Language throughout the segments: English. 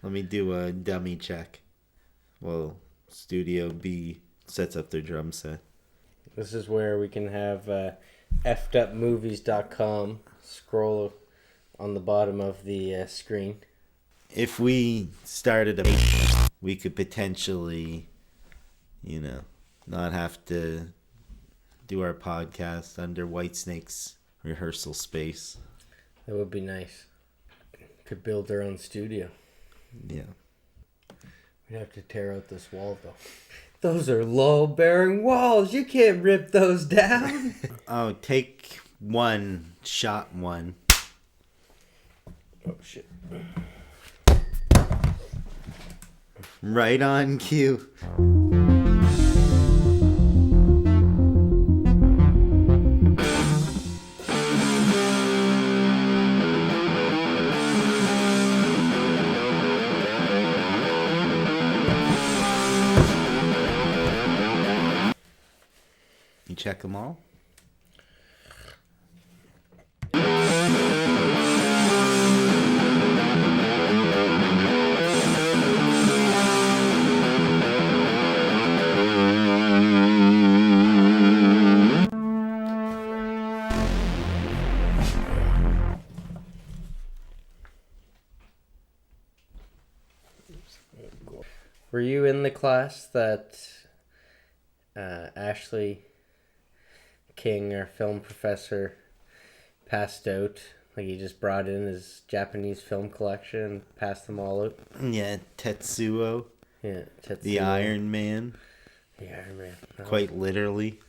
Let me do a dummy check. Well, Studio B sets up their drum set. This is where we can have f'dupmovies.com scroll on the bottom of the screen. If we started a... we could potentially, not have to do our podcast under Whitesnake's rehearsal space. That would be nice. Could build our own studio. Yeah. We'd have to tear out this wall, though. Those are low-bearing walls. You can't rip those down. Oh, take one. Shot one. Oh, shit. Right on cue. You check them all? Were you in the class that Ashley King, our film professor, passed out? Like, he just brought in his Japanese film collection and passed them all out? Yeah, Tetsuo. Yeah, Tetsuo. The Iron Man. The Iron Man. Quite literally.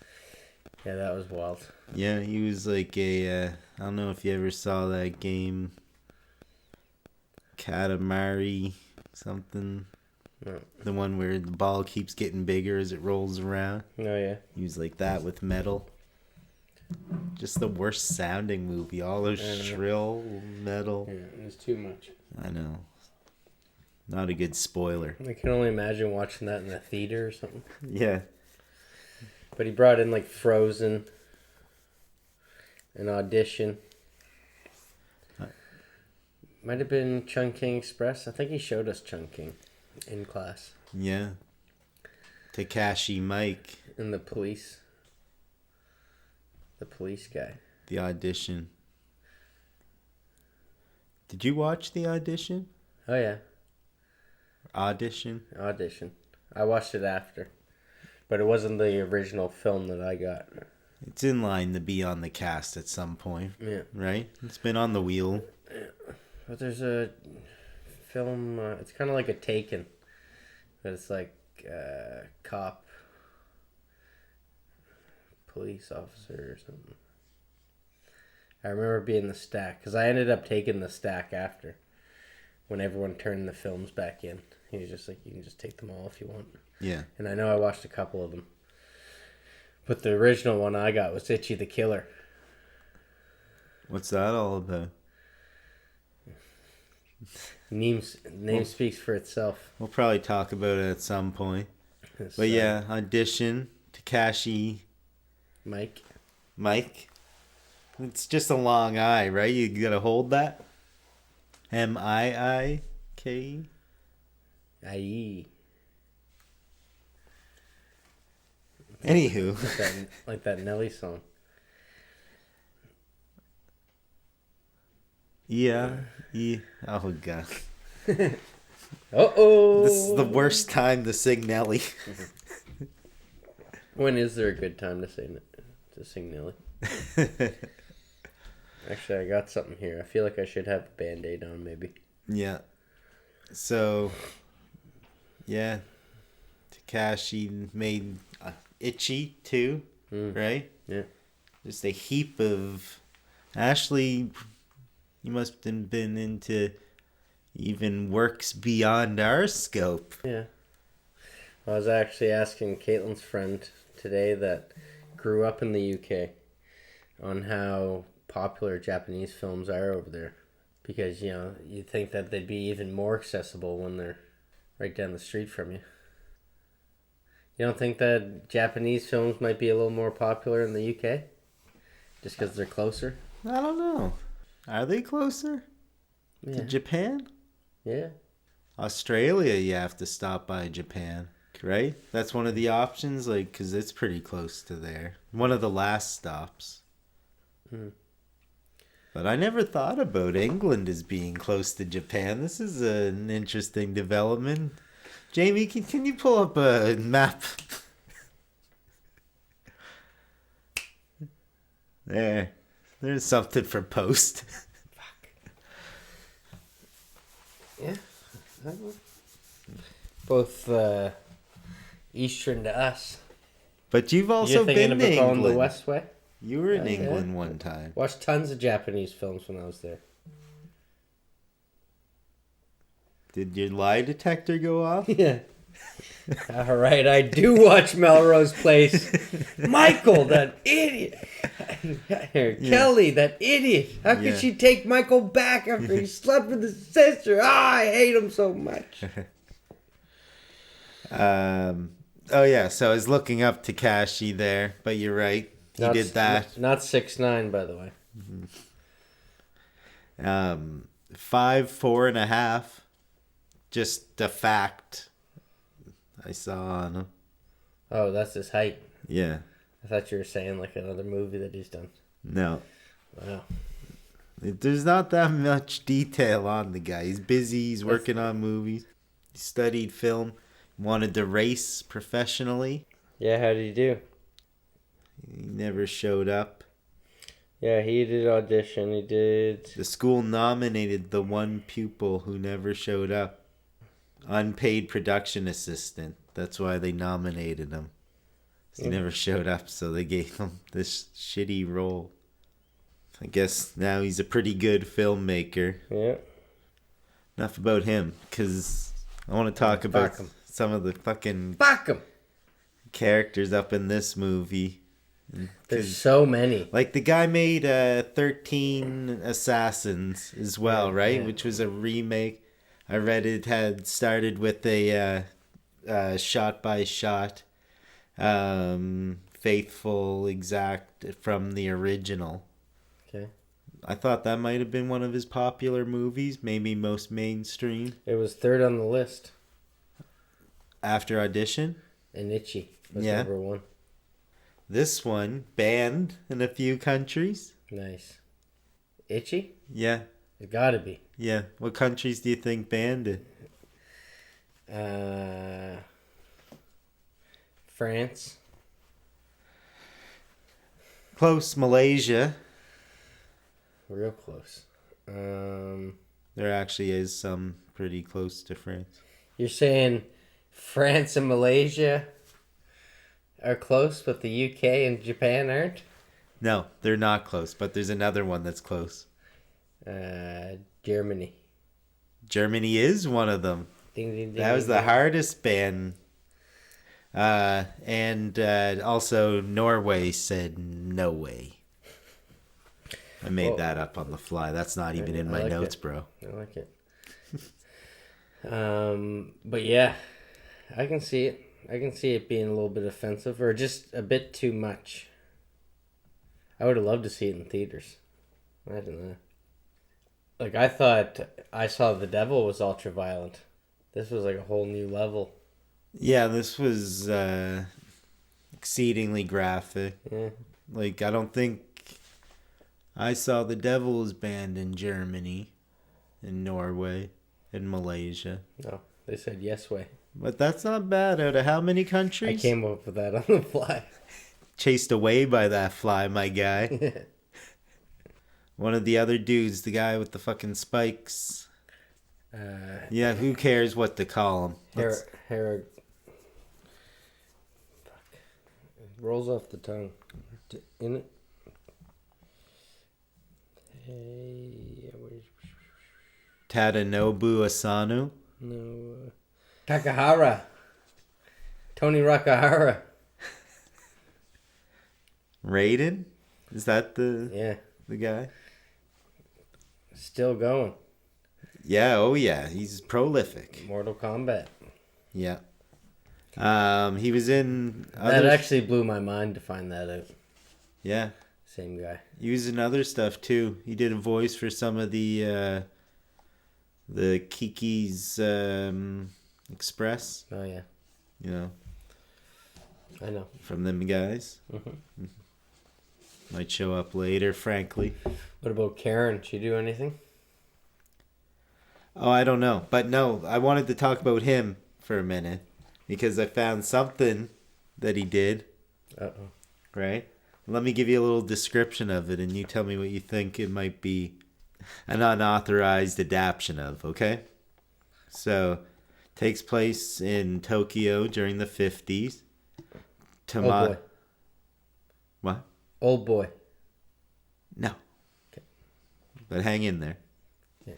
Yeah, that was wild. Yeah, he was like I don't know if you ever saw that game, Katamari something. No. The one where the ball keeps getting bigger as it rolls around. Oh, yeah. He was like that with metal. Just the worst sounding movie. All those shrill metal. Yeah, it was too much. I know. Not a good spoiler. I can only imagine watching that in a theater or something. Yeah. But he brought in like Frozen, an Audition. Might have been Chungking Express. I think he showed us Chungking in class. Yeah. Takashi Mike. And the police. The police guy. The Audition. Did you watch The Audition? Oh, yeah. Audition? Audition. I watched it after. But it wasn't the original film that I got. It's in line to be on the cast at some point. Yeah. Right? It's been on the wheel. Yeah. But there's a film, it's kind of like a Taken. But it's like cop, police officer or something. I remember being the stack, because I ended up taking the stack after. When everyone turned the films back in. He was just like, you can just take them all if you want. Yeah. And I know I watched a couple of them. But the original one I got was Ichi the Killer. What's that all about? Name speaks for itself. We'll probably talk about it at some point. It's, but yeah, Audition, Takashi Mike. It's just a long I, right? You gotta hold that. Miike. Aye. Anywho. Like that Nelly song. Yeah. Oh, God. Uh-oh. This is the worst time to sing Nelly. When is there a good time to sing Nelly? Actually, I got something here. I feel like I should have a Band-Aid on, maybe. Yeah. So, yeah. Takashi made Ichi, too, right? Yeah. Just a heap of... Ashley, you must have been into even works beyond our scope. Yeah. I was actually asking Caitlin's friend today that grew up in the UK on how popular Japanese films are over there. Because, you'd think that they'd be even more accessible when they're right down the street from you. You don't think that Japanese films might be a little more popular in the UK? Just because they're closer? I don't know. Are they closer Yeah. to Japan? Yeah. Australia, you have to stop by Japan, right? That's one of the options, like, because it's pretty close to there. One of the last stops. Mm. But I never thought about England as being close to Japan. This is an interesting development. Jamie, can you pull up a map? There's something for post. Yeah. Both eastern to us. But you've also You're been thinking to about going England. the west way? You were in Yeah. England one time. Watched tons of Japanese films when I was there. Did your lie detector go off? Yeah. All right, I do watch Melrose Place. Michael, that idiot. Kelly, that idiot. How could she take Michael back after he slept with his sister? I hate him so much. Oh yeah, so I was looking up Takashi there, but you're right. He did that. Not 6'9", by the way. 5'4" 4.5. Just a fact I saw on him. Oh, that's his height. Yeah. I thought you were saying like another movie that he's done. No. Wow. There's not that much detail on the guy. He's busy. He's working on movies. He studied film. Wanted to race professionally. Yeah, how did he do? He never showed up. Yeah, he did audition. He did. The school nominated the one pupil who never showed up. Unpaid production assistant. That's why they nominated him. He never showed up, so they gave him this shitty role. I guess now he's a pretty good filmmaker. Yeah. Enough about him, because I want to talk about some of the fucking characters up in this movie. There's so many. Like, the guy made 13 Assassins as well, right? Yeah. Which was a remake. I read it had started with a shot-by-shot, faithful, exact from the original. Okay. I thought that might have been one of his popular movies, maybe most mainstream. It was third on the list. After Audition? And Ichi was number one. This one, banned in a few countries. Nice. Ichi? Yeah. It gotta be. Yeah. What countries do you think banned it? France. Close. Malaysia. Real close. There actually is some pretty close to France. You're saying France and Malaysia are close, but the UK and Japan aren't? No, they're not close, but there's another one that's close. Germany. Germany is one of them. Ding, ding, ding, that was the hardest ban. And also Norway said no way. I made that up on the fly. That's not even in my notes, bro. I like it. But yeah, I can see it. I can see it being a little bit offensive or just a bit too much. I would have loved to see it in theaters. Imagine that. Like, I thought I Saw the Devil was ultra violent. This was like a whole new level. Yeah, this was exceedingly graphic. Yeah. Like, I don't think I Saw the Devil was banned in Germany, in Norway, in Malaysia. No, they said yes way. But that's not bad. Out of how many countries? I came up with that on the fly. Chased away by that fly, my guy. One of the other dudes, the guy with the fucking spikes. Yeah, who cares what to call him? Hair. Fuck. It rolls off the tongue. In it. Hey. Tadanobu Asano? No. Takahara. Tony Rakahara. Raiden? Is that the guy? Still going. Yeah, oh yeah. He's prolific. Mortal Kombat. Yeah. He was in that actually blew my mind to find that out. Yeah. Same guy. He was in other stuff too. He did a voice for some of the the Kiki's Express. Oh yeah, You know, I know. from them guys. Might show up later, frankly. What about Karen? She do anything? Oh, I don't know. But no, I wanted to talk about him for a minute because I found something that he did. Uh-oh. Right? Let me give you a little description of it and you tell me what you think it might be an unauthorized adaptation of, okay? So, takes place in Tokyo during the 50s. Old boy. What? Old boy. No. Okay. But hang in there. Yeah.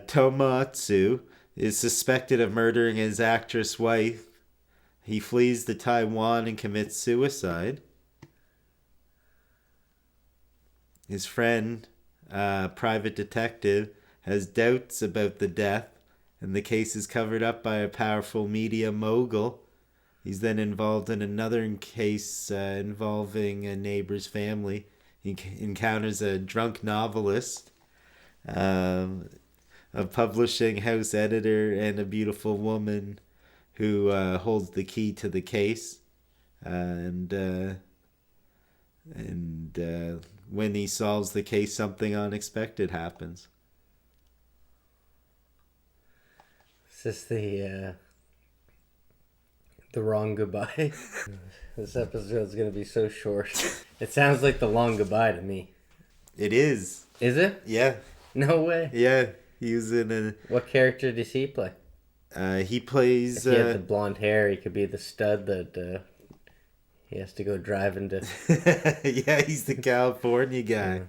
Tomatsu is suspected of murdering his actress wife. He flees to Taiwan and commits suicide. His friend, private detective, has doubts about the death, and the case is covered up by a powerful media mogul. He's then involved in another case involving a neighbor's family. He encounters a drunk novelist, a publishing house editor, and a beautiful woman who holds the key to the case. And when he solves the case, something unexpected happens. Is this the wrong goodbye? This episode's gonna be so short. It sounds like the long goodbye to me. It is. Is it? Yeah. No way. Yeah. He was in a... What character does he play? He plays... If he had the blonde hair, he could be the stud that he has to go driving to. Yeah, he's the California guy. Yeah.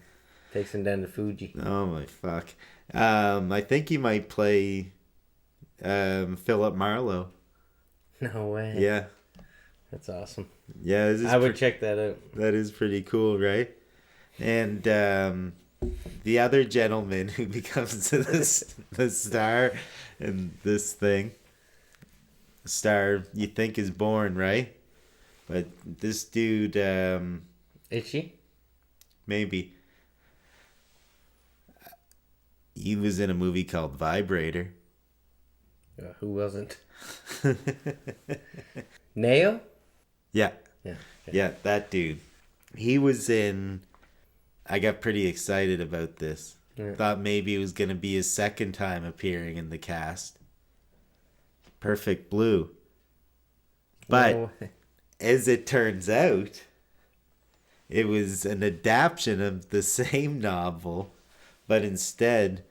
Takes him down to Fuji. Oh my fuck. I think he might play Philip Marlowe. No way. Yeah. That's awesome. Yeah, I would check that out. That is pretty cool, right? And the other gentleman who becomes the star in this thing, star you think is born, right? But this dude, Ichi? maybe. He was in a movie called Vibrator. Who wasn't? Neo? Yeah. Yeah. Okay. Yeah, that dude. He was in... I got pretty excited about this. Yeah. Thought maybe it was going to be his second time appearing in the cast. Perfect Blue. But No way. as it turns out, it was an adaptation of the same novel, but instead...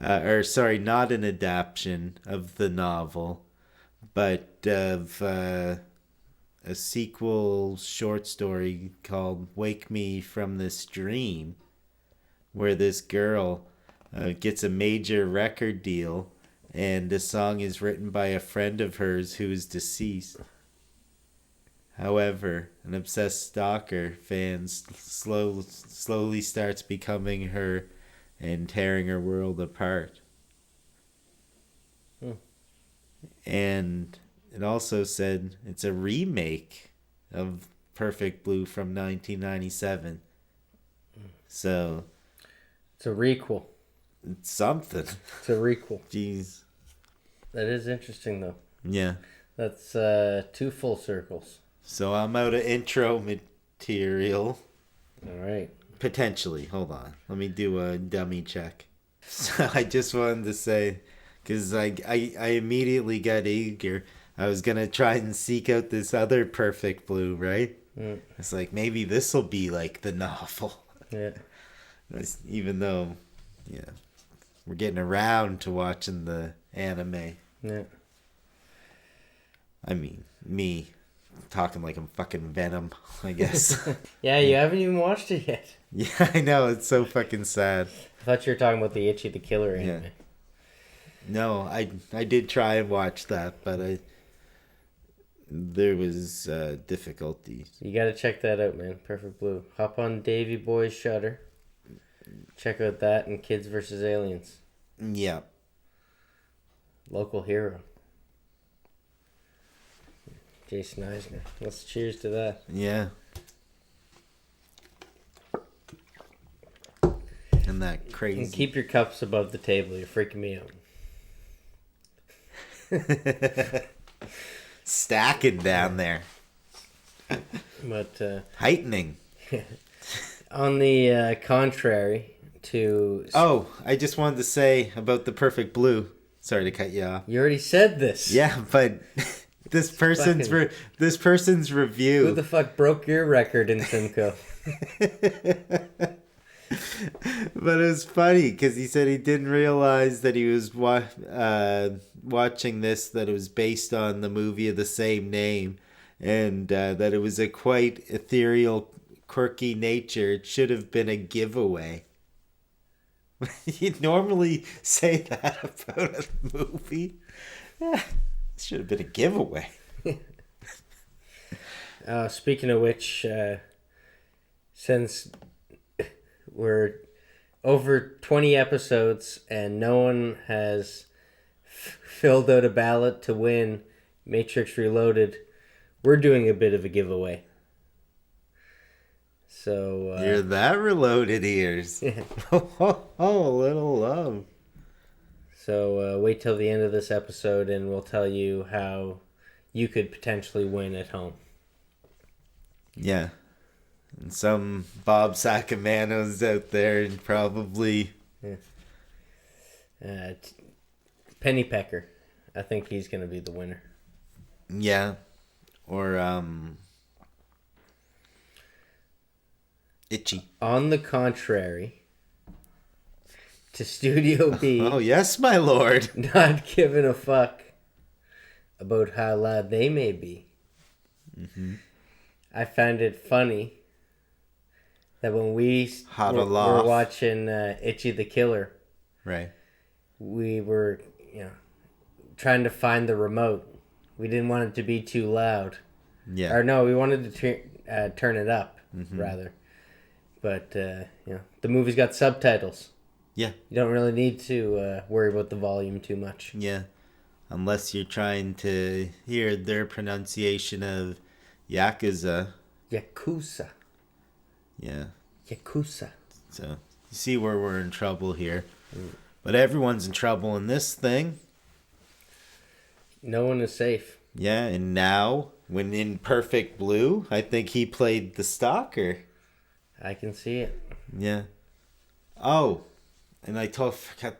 not an adaptation of the novel, but of a sequel short story called Wake Me From This Dream, where this girl gets a major record deal, and the song is written by a friend of hers who is deceased. However, an obsessed stalker fan slowly starts becoming her and tearing her world apart. And it also said it's a remake of Perfect Blue from 1997. So It's a requel. it's something. It's a requel. Jeez. That is interesting, though. Yeah. That's 2 full circles. So I'm out of intro material. All right. Potentially. Hold on. Let me do a dummy check. So I just wanted to say, because I immediately got eager. I was going to try and seek out this other Perfect Blue, right? Mm. It's like, maybe this will be like the novel. Yeah. Even though, yeah, we're getting around to watching the anime. Yeah. I mean, me talking like I'm fucking Venom, I guess. Yeah, you haven't even watched it yet. Yeah, I know. It's so fucking sad. I thought you were talking about the Ichi the Killer anime. Yeah. No, I did try and watch that, but there was difficulties. You gotta check that out, man. Perfect Blue. Hop on Davy Boy's Shutter. Check out that and Kids vs. Aliens. Yeah. Local hero. Jason Eisner. Let's cheers to that. Yeah. And that crazy. And keep your cups above the table. You're freaking me out. Stacking down there. But heightening. On the contrary to... Oh, I just wanted to say about The Perfect Blue. Sorry to cut you off. You already said this. Yeah, but this person's review. Who the fuck broke your record in Simcoe? But it was funny because he said he didn't realize that he was watching this, that it was based on the movie of the same name, and that it was a quite ethereal, quirky nature. It should have been a giveaway. You normally say that about a movie. Yeah, it should have been a giveaway. Speaking of which, since we're over 20 episodes and no one has filled out a ballot to win Matrix Reloaded, we're doing a bit of a giveaway. So you're that reloaded ears. Oh, a little love. So wait till the end of this episode and we'll tell you how you could potentially win at home. Yeah. And some Bob Sacamanos out there and probably... Yeah. Pennypecker. I think he's going to be the winner. Yeah. Or, Ichi. On the contrary to Studio B... Oh, yes, my lord. Not giving a fuck about how loud they may be. Mm-hmm. I found it funny that when we were watching Ichi the Killer, right, we were trying to find the remote. We didn't want it to be too loud. Yeah. Or no, we wanted to turn it up, rather. But the movie's got subtitles. Yeah. You don't really need to worry about the volume too much. Yeah. Unless you're trying to hear their pronunciation of Yakuza. Yakuza. Yeah. Yakuza. So, you see where we're in trouble here. But everyone's in trouble in this thing. No one is safe. Yeah, and now, when in Perfect Blue, I think he played the stalker. I can see it. Yeah. Oh, and I forgot...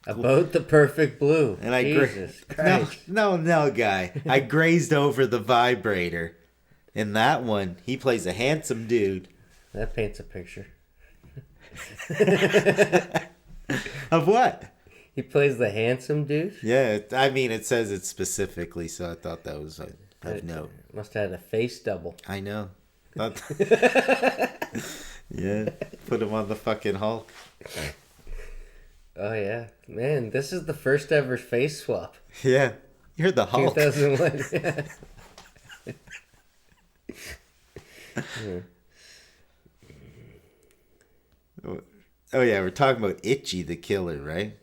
About the Perfect Blue. And Jesus Christ. No, guy. I grazed over the vibrator. In that one, he plays a handsome dude. That paints a picture. Of what? He plays the handsome dude? Yeah, I mean, it says it specifically, so I thought that was of note. Must have had a face double. I know. Yeah, put him on the fucking Hulk. Oh, yeah. Man, this is the first ever face swap. Yeah, you're the Hulk. 2001. Yeah. Oh, yeah, we're talking about Ichi the Killer, right?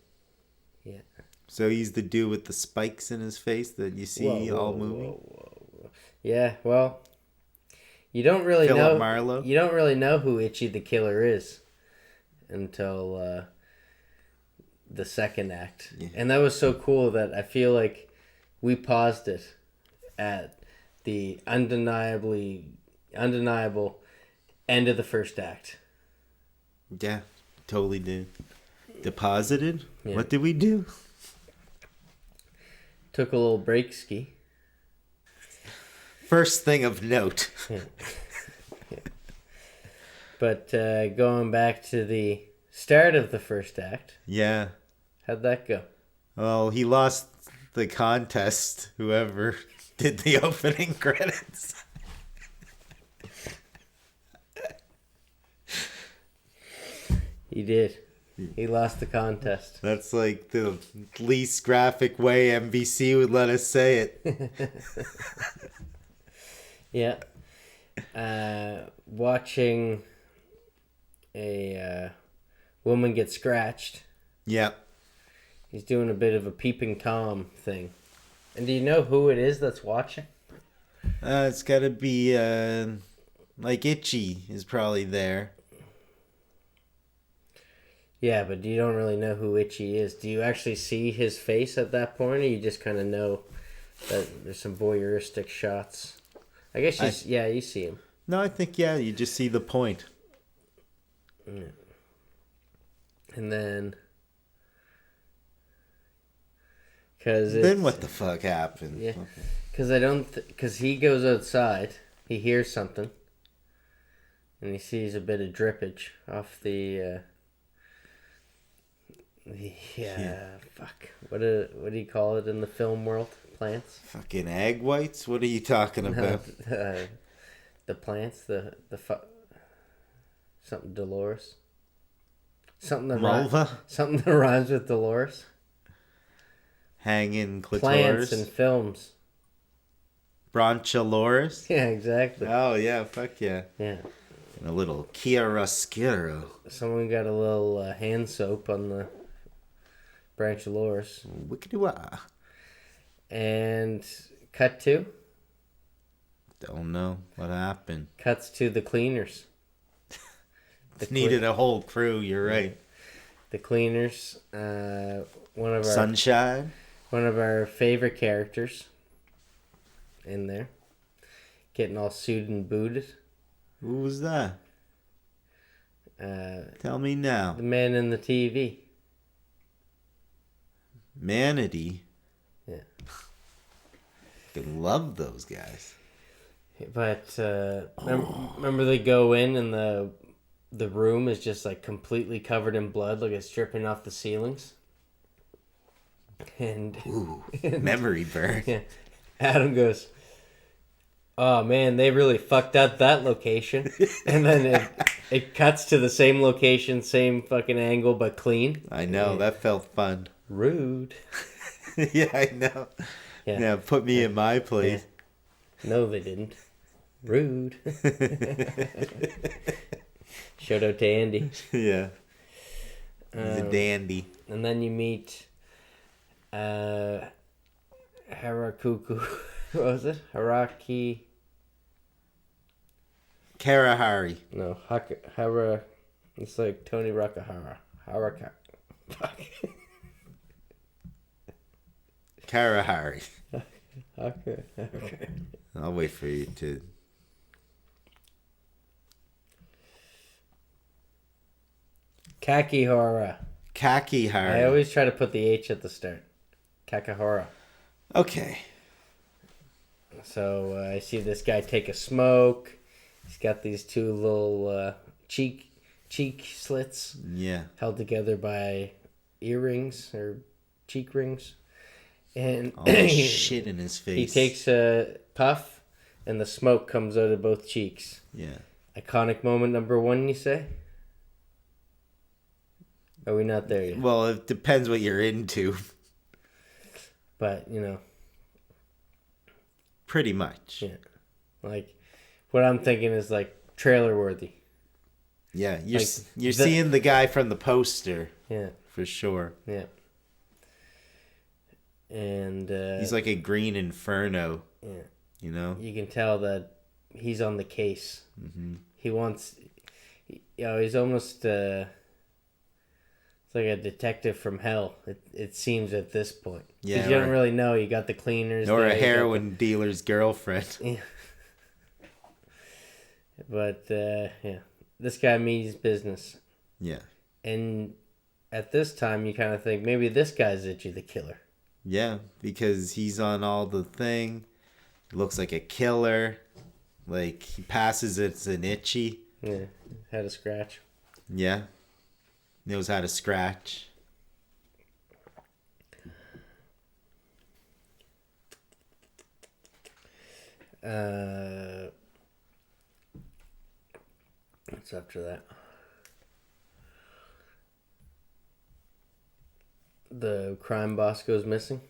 Yeah. So he's the dude with the spikes in his face that you see all movie? Whoa. Yeah, well, you don't really Philip Marlowe? You don't really know who Ichi the Killer is until the second act. Yeah. And that was so cool that I feel like we paused it at the undeniable end of the first act. Yeah, totally did. Deposited? Yeah. What did we do? Took a little break ski. First thing of note. Yeah. Yeah. But going back to the start of the first act. Yeah. How'd that go? Well, he lost the contest, whoever did the opening credits. He did. He lost the contest. That's like the least graphic way NBC would let us say it. Yeah. Watching a woman get scratched. Yeah. He's doing a bit of a peeping Tom thing. And do you know who it is that's watching? It's got to be like Ichi is probably there. Yeah, but you don't really know who Ichi is. Do you actually see his face at that point, or you just kind of know that there's some voyeuristic shots? I guess you see him. No, I think, yeah, you just see the point. Yeah. And then... Then what the fuck happened? Yeah, because because he goes outside, he hears something, and he sees a bit of drippage off the fuck. What do you call it in the film world? Plants? Fucking egg whites? What are you talking about? The plants, something Dolores. Something that rhymes with Dolores. Hanging clitoris. Plants and films. Broncholoris? Yeah, exactly. Oh, yeah, fuck yeah. Yeah. And a little chiaroscuro. Someone got a little hand soap on the Broncholoris. Wickedy-wah. And cut to? Don't know what happened. Cuts to the cleaners. Needed a whole crew, you're right. The cleaners. One of our... Sunshine? One of our favorite characters in there. Getting all suited and booted. Who was that? Tell me now. The man in the TV. Manatee? Yeah. I love those guys. But remember they go in and the room is just like completely covered in blood, like it's dripping off the ceilings. And memory burn. Yeah, Adam goes, "Oh man, they really fucked up that location." And then it cuts to the same location, same fucking angle, but clean. I know, that felt fun. Rude. Yeah, I know. Yeah, now put me in my place. Yeah. No, they didn't. Rude. Shout out to Andy. Yeah. He's a dandy. And then you meet Harakuku. What was it? Haraki. Karahari. No, Hara. It's like Tony Rakahara. Haraka. Fuck. Karahari. Okay. I'll wait for you to. Kakihara. Kakihara. I always try to put the H at the start. Kakihara. Okay. So I see this guy take a smoke. He's got these two little cheek slits. Yeah. Held together by earrings or cheek rings. And all shit in his face. He takes a puff, and the smoke comes out of both cheeks. Yeah. Iconic moment number 1, you say? Are we not there yet? Well, it depends what you're into. But, you know. Pretty much. Yeah. Like, what I'm thinking is, like, trailer worthy. Yeah, you're seeing the guy from the poster. Yeah. For sure. Yeah. And he's like a green inferno. Yeah. You know? You can tell that he's on the case. Mm-hmm. He wants... he's almost... it's like a detective from hell, it seems at this point. Yeah. Because you don't really know. You got the cleaners. Or a heroin dealer's girlfriend. Yeah. But, yeah. This guy means business. Yeah. And at this time, you kind of think, maybe this guy's Ichi the killer. Yeah, because he's on all the thing. He looks like a killer. Like, he passes it's an Ichi. Yeah, had a scratch. Yeah. Knows how to scratch. What's after that? The crime boss goes missing.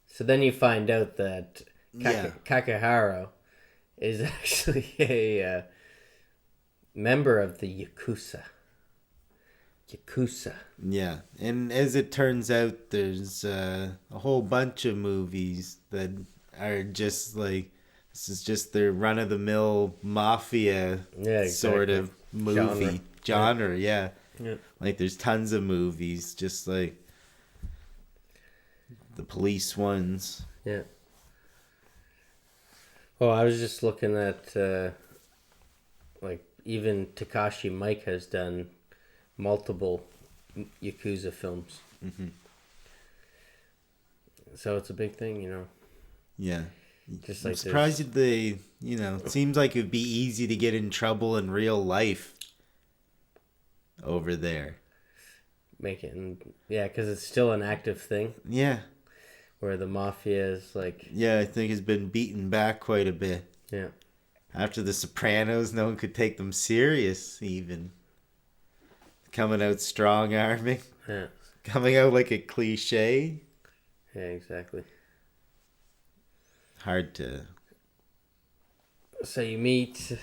So then you find out that Kakihara is actually a member of the Yakuza. Yeah, and as it turns out, there's a whole bunch of movies that are just like, this is just their run-of-the-mill mafia sort of movie genre. Yeah. Yeah. Like there's tons of movies, just like the police ones. Yeah. Well, I was just looking at like even Takashi Mike has done multiple Yakuza films. Mm-hmm. So it's a big thing, Yeah. Just I'm like surprised they, it seems like it'd be easy to get in trouble in real life over there. because it's still an active thing. Yeah. Where the mafia is like... Yeah, I think has been beaten back quite a bit. Yeah. After The Sopranos, no one could take them serious, even. Coming out strong-arming. Yeah. Coming out like a cliche. Yeah, exactly. Hard to... So you meet...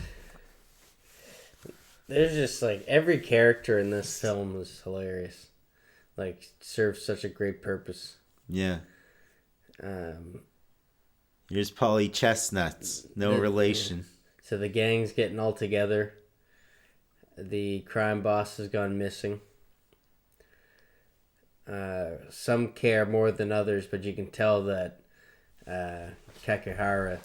There's just like... Every character in this film is hilarious. Like, serves such a great purpose. Yeah. Here's Polly Chestnuts. No relation. So the gang's getting all together. The crime boss has gone missing. Some care more than others, but you can tell that Kakihara,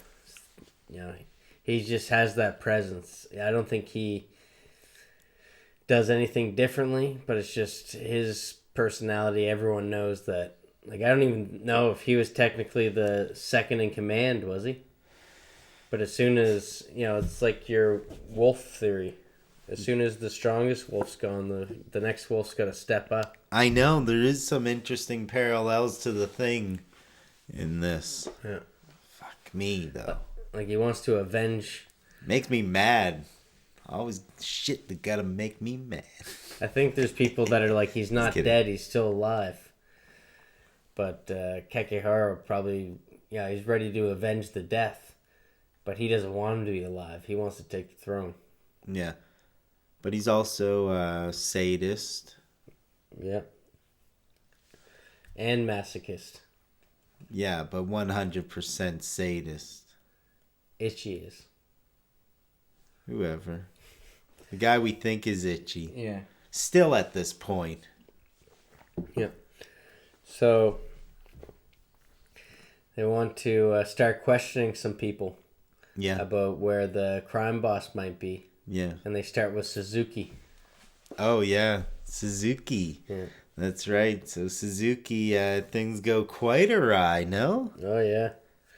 he just has that presence. I don't think he does anything differently, but it's just his personality. Everyone knows that. Like, I don't even know if he was technically the second in command, was he? But as soon as, it's like your wolf theory. As soon as the strongest wolf's gone, the next wolf's got to step up. I know, there is some interesting parallels to the Thing in this. Yeah. Fuck me, though. Like, he wants to avenge... Makes me mad. Always shit that gotta make me mad. I think there's people that are like, he's not dead, he's still alive. But Kakihara probably, he's ready to avenge the death. But he doesn't want him to be alive. He wants to take the throne. Yeah. But he's also a sadist. Yeah. And masochist. Yeah, but 100% sadist. Ichi is. Whoever. The guy we think is Ichi. Yeah. Still at this point. Yeah. So... They want to start questioning some people about where the crime boss might be. Yeah. And they start with Suzuki. Oh, yeah. Suzuki. Yeah. That's right. So Suzuki, things go quite awry, no? Oh, yeah.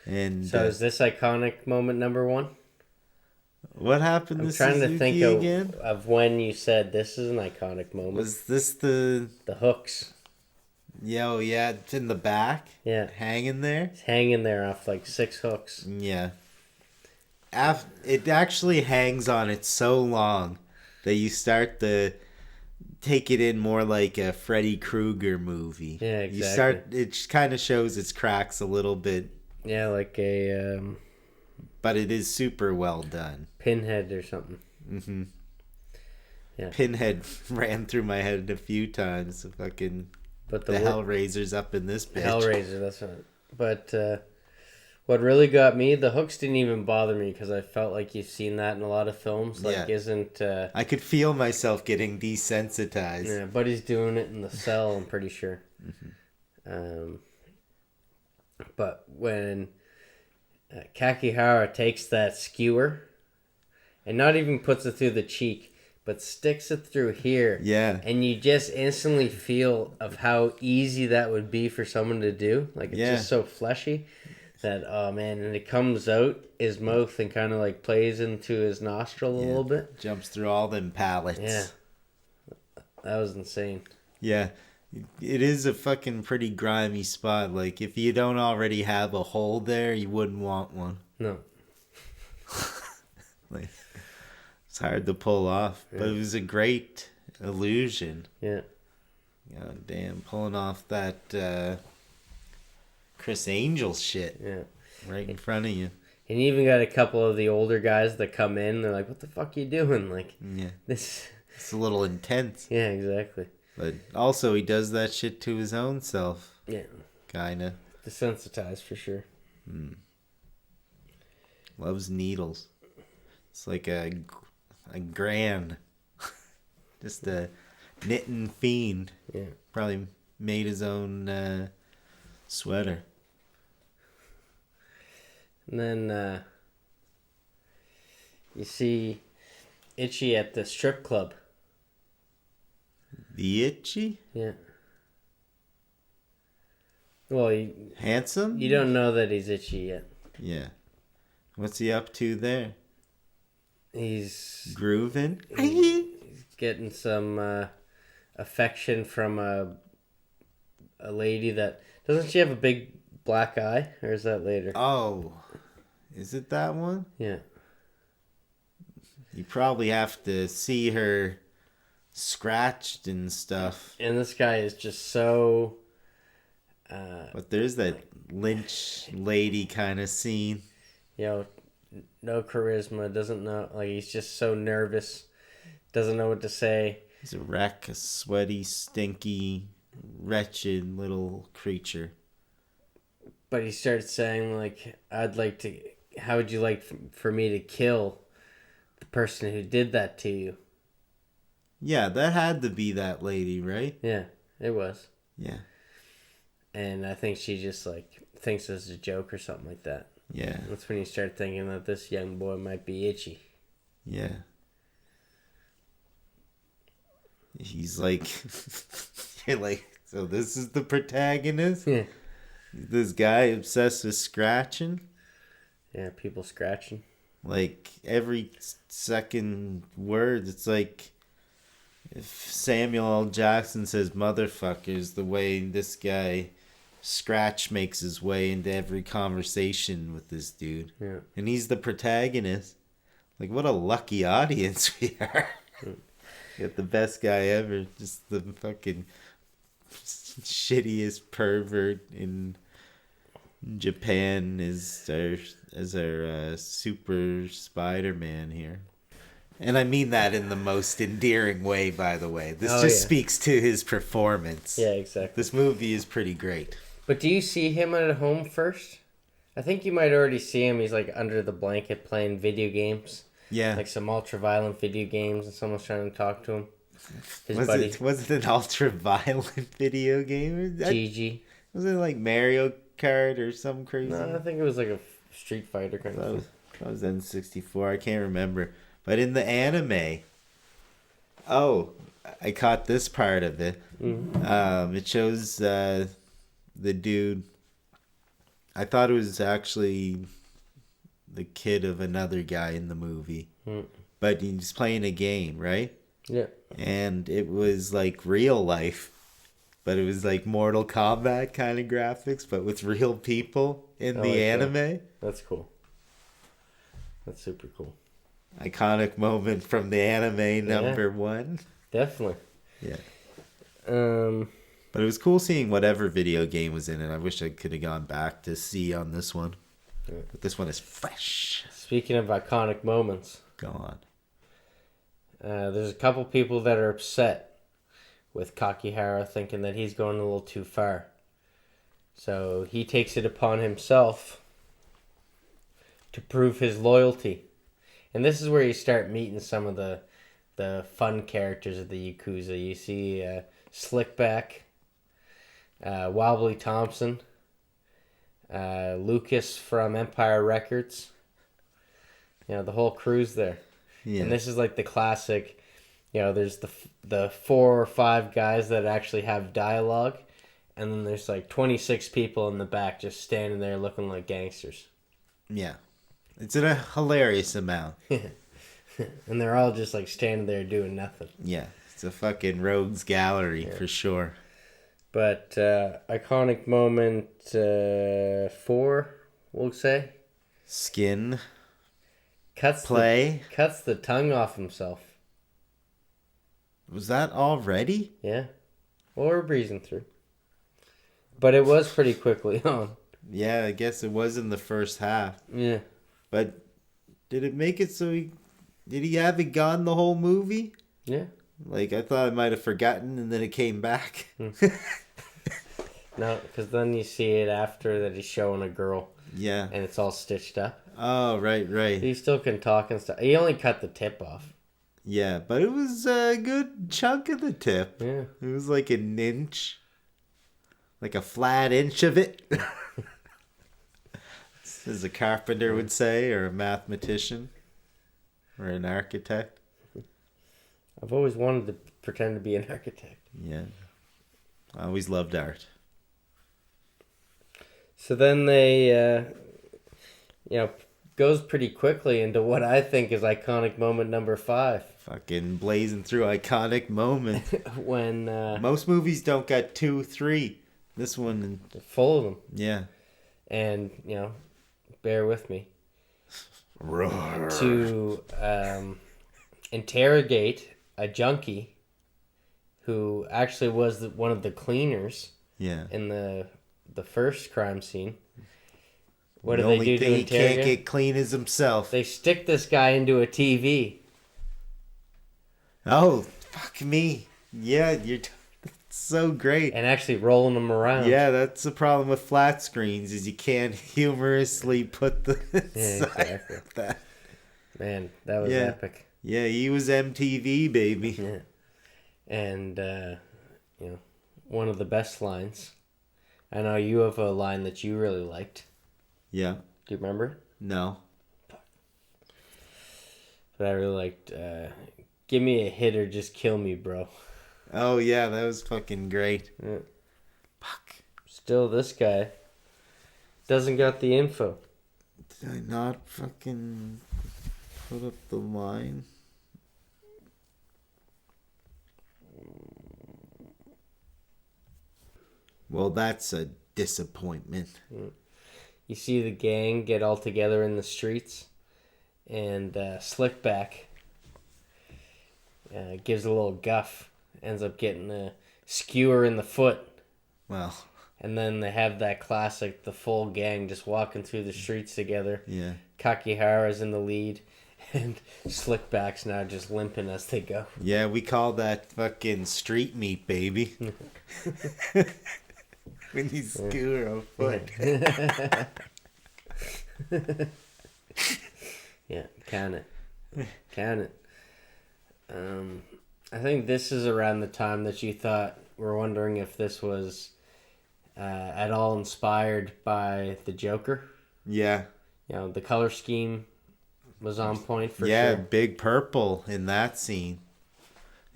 And so is this iconic moment number one? What happened to Suzuki again? I'm trying to think again? of when you said this is an iconic moment. Was this the hooks? Yeah, it's in the back. Yeah. Hanging there. It's hanging there off like 6 hooks. Yeah. It actually hangs on it so long that you start to take it in more like a Freddy Krueger movie. Yeah, exactly. It kind of shows its cracks a little bit. Yeah, like a... but it is super well done. Pinhead or something. Mm-hmm. Yeah. Pinhead ran through my head a few times. But the Hellraiser's up in this bitch. Hellraiser, that's right. But what really got me, the hooks didn't even bother me because I felt like you've seen that in a lot of films. Like, isn't... I could feel myself getting desensitized. Yeah, Buddy's doing it in the cell, I'm pretty sure. Mm-hmm. But when Kakihara takes that skewer and not even puts it through the cheek, but sticks it through here. Yeah. And you just instantly feel of how easy that would be for someone to do. Like, it's just so fleshy that, oh man, and it comes out his mouth and kind of like plays into his nostril a little bit. Jumps through all them pallets. Yeah. That was insane. Yeah. It is a fucking pretty grimy spot. Like, if you don't already have a hole there, you wouldn't want one. No. Like... It's hard to pull off, but it was a great illusion. Yeah. God damn, pulling off that Chris Angel shit. Yeah. Right in front of you. And you even got a couple of the older guys that come in. They're like, "What the fuck you doing?" Like, this. It's a little intense. Yeah, exactly. But also, he does that shit to his own self. Yeah. Kinda. Desensitized for sure. Loves needles. It's like a gran. Just a knitting fiend. Yeah. Probably made his own sweater. And then you see Ichi at the strip club. The Itchy? Yeah. Well, Handsome? you don't know that he's Ichi yet. Yeah. What's he up to there? He's grooving. He's getting some affection from a lady that... Doesn't she have a big black eye? Or is that later? Oh. Is it that one? Yeah. You probably have to see her scratched and stuff. And this guy is just so... but there's that lynch lady kind of scene. You know, no charisma, doesn't know... Like, he's just so nervous. Doesn't know what to say. He's a wreck, a sweaty, stinky, wretched little creature. But he starts saying, like, I'd like to... How would you like for me to kill the person who did that to you? Yeah, that had to be that lady, right? Yeah, it was. Yeah. And I think she just, like, thinks it's a joke or something like that. Yeah. That's when you start thinking that this young boy might be Itchy. Yeah. He's like... You're like, so this is the protagonist? Yeah. This guy obsessed with scratching? Yeah, people scratching. Like, every second word, it's like... If Samuel L. Jackson says motherfuckers, the way this guy Scratch makes his way into every conversation with this dude. Yeah. And he's the protagonist. Like, what a lucky audience we are. Get the best guy ever. Just the fucking shittiest pervert in Japan as our super Spider-Man here. And I mean that in the most endearing way, by the way. This speaks to his performance. Yeah, exactly. This movie is pretty great. But do you see him at home first? I think you might already see him. He's like under the blanket playing video games. Yeah. Like some ultra-violent video games, and someone's trying to talk to him. His buddy. Was it an ultra-violent video game? GG. Was it like Mario Kart or some crazy? No, I think it was like a Street Fighter kind of thing. That was N64. I can't remember. But in the anime, I caught this part of it. Mm-hmm. It shows the dude. I thought it was actually the kid of another guy in the movie. But he's playing a game, right? Yeah. And it was like real life. But it was like Mortal Kombat kind of graphics, but with real people in the anime. That. That's cool. That's super cool. Iconic moment from the anime number one. Definitely. Yeah. But it was cool seeing whatever video game was in it. I wish I could have gone back to see on this one. Yeah. But this one is fresh. Speaking of iconic moments. Go on. There's a couple people that are upset with Kakihara thinking that he's going a little too far. So he takes it upon himself to prove his loyalty. And this is where you start meeting some of the fun characters of the Yakuza. You see Slickback, Wobbly Thompson, Lucas from Empire Records. You know, the whole crew's there. Yeah. And this is like the classic, you know, there's the 4 or 5 guys that actually have dialogue. And then there's like 26 people in the back just standing there looking like gangsters. Yeah. It's in a hilarious amount. And they're all just like standing there doing nothing. Yeah. It's a fucking rogues gallery for sure. But iconic moment 4, we'll say. Skin. Cuts the tongue off himself. Was that already? Yeah. Well, we're breezing through. But it was pretty quickly on. Yeah, I guess it was in the first half. Yeah. But did it make it so did he have it gone the whole movie? Yeah. Like, I thought I might have forgotten and then it came back. No, because then you see it after that he's showing a girl. Yeah. And it's all stitched up. Oh, right. He still can talk and stuff. He only cut the tip off. Yeah, but it was a good chunk of the tip. Yeah. It was like an inch. Like a flat inch of it. As a carpenter would say, or a mathematician, or an architect. I've always wanted to pretend to be an architect. Yeah. I always loved art. So then they, goes pretty quickly into what I think is iconic moment number 5. Fucking blazing through iconic moment. When... most movies don't get 2, 3. This one... full of them. Yeah. And, bear with me. Roar. To interrogate a junkie who actually was one of the cleaners in the first crime scene. What do they do to The only thing he can't get clean is himself. They stick this guy into a TV. Oh, fuck me. Yeah, it's so great. And actually rolling him around. Yeah, that's the problem with flat screens is you can't humorously put the exactly. of that. Man, that was epic. Yeah, he was MTV, baby. Yeah. And, one of the best lines. I know you have a line that you really liked. Yeah. Do you remember? No. But I really liked, give me a hit or just kill me, bro. Oh, yeah, that was fucking great. Yeah. Fuck. Still, this guy doesn't got the info. Did I not fucking put up the line? Well, that's a disappointment. You see the gang get all together in the streets, and Slickback gives a little guff, ends up getting a skewer in the foot. Well. And then they have that classic, the full gang just walking through the streets together. Yeah. Kakihara's in the lead, and Slickback's now just limping as they go. Yeah, we call that fucking street meat, baby. When you skewer a foot. Yeah, can it. I think this is around the time that you were wondering if this was at all inspired by the Joker. Yeah. The color scheme was on point for sure. Yeah, big purple in that scene.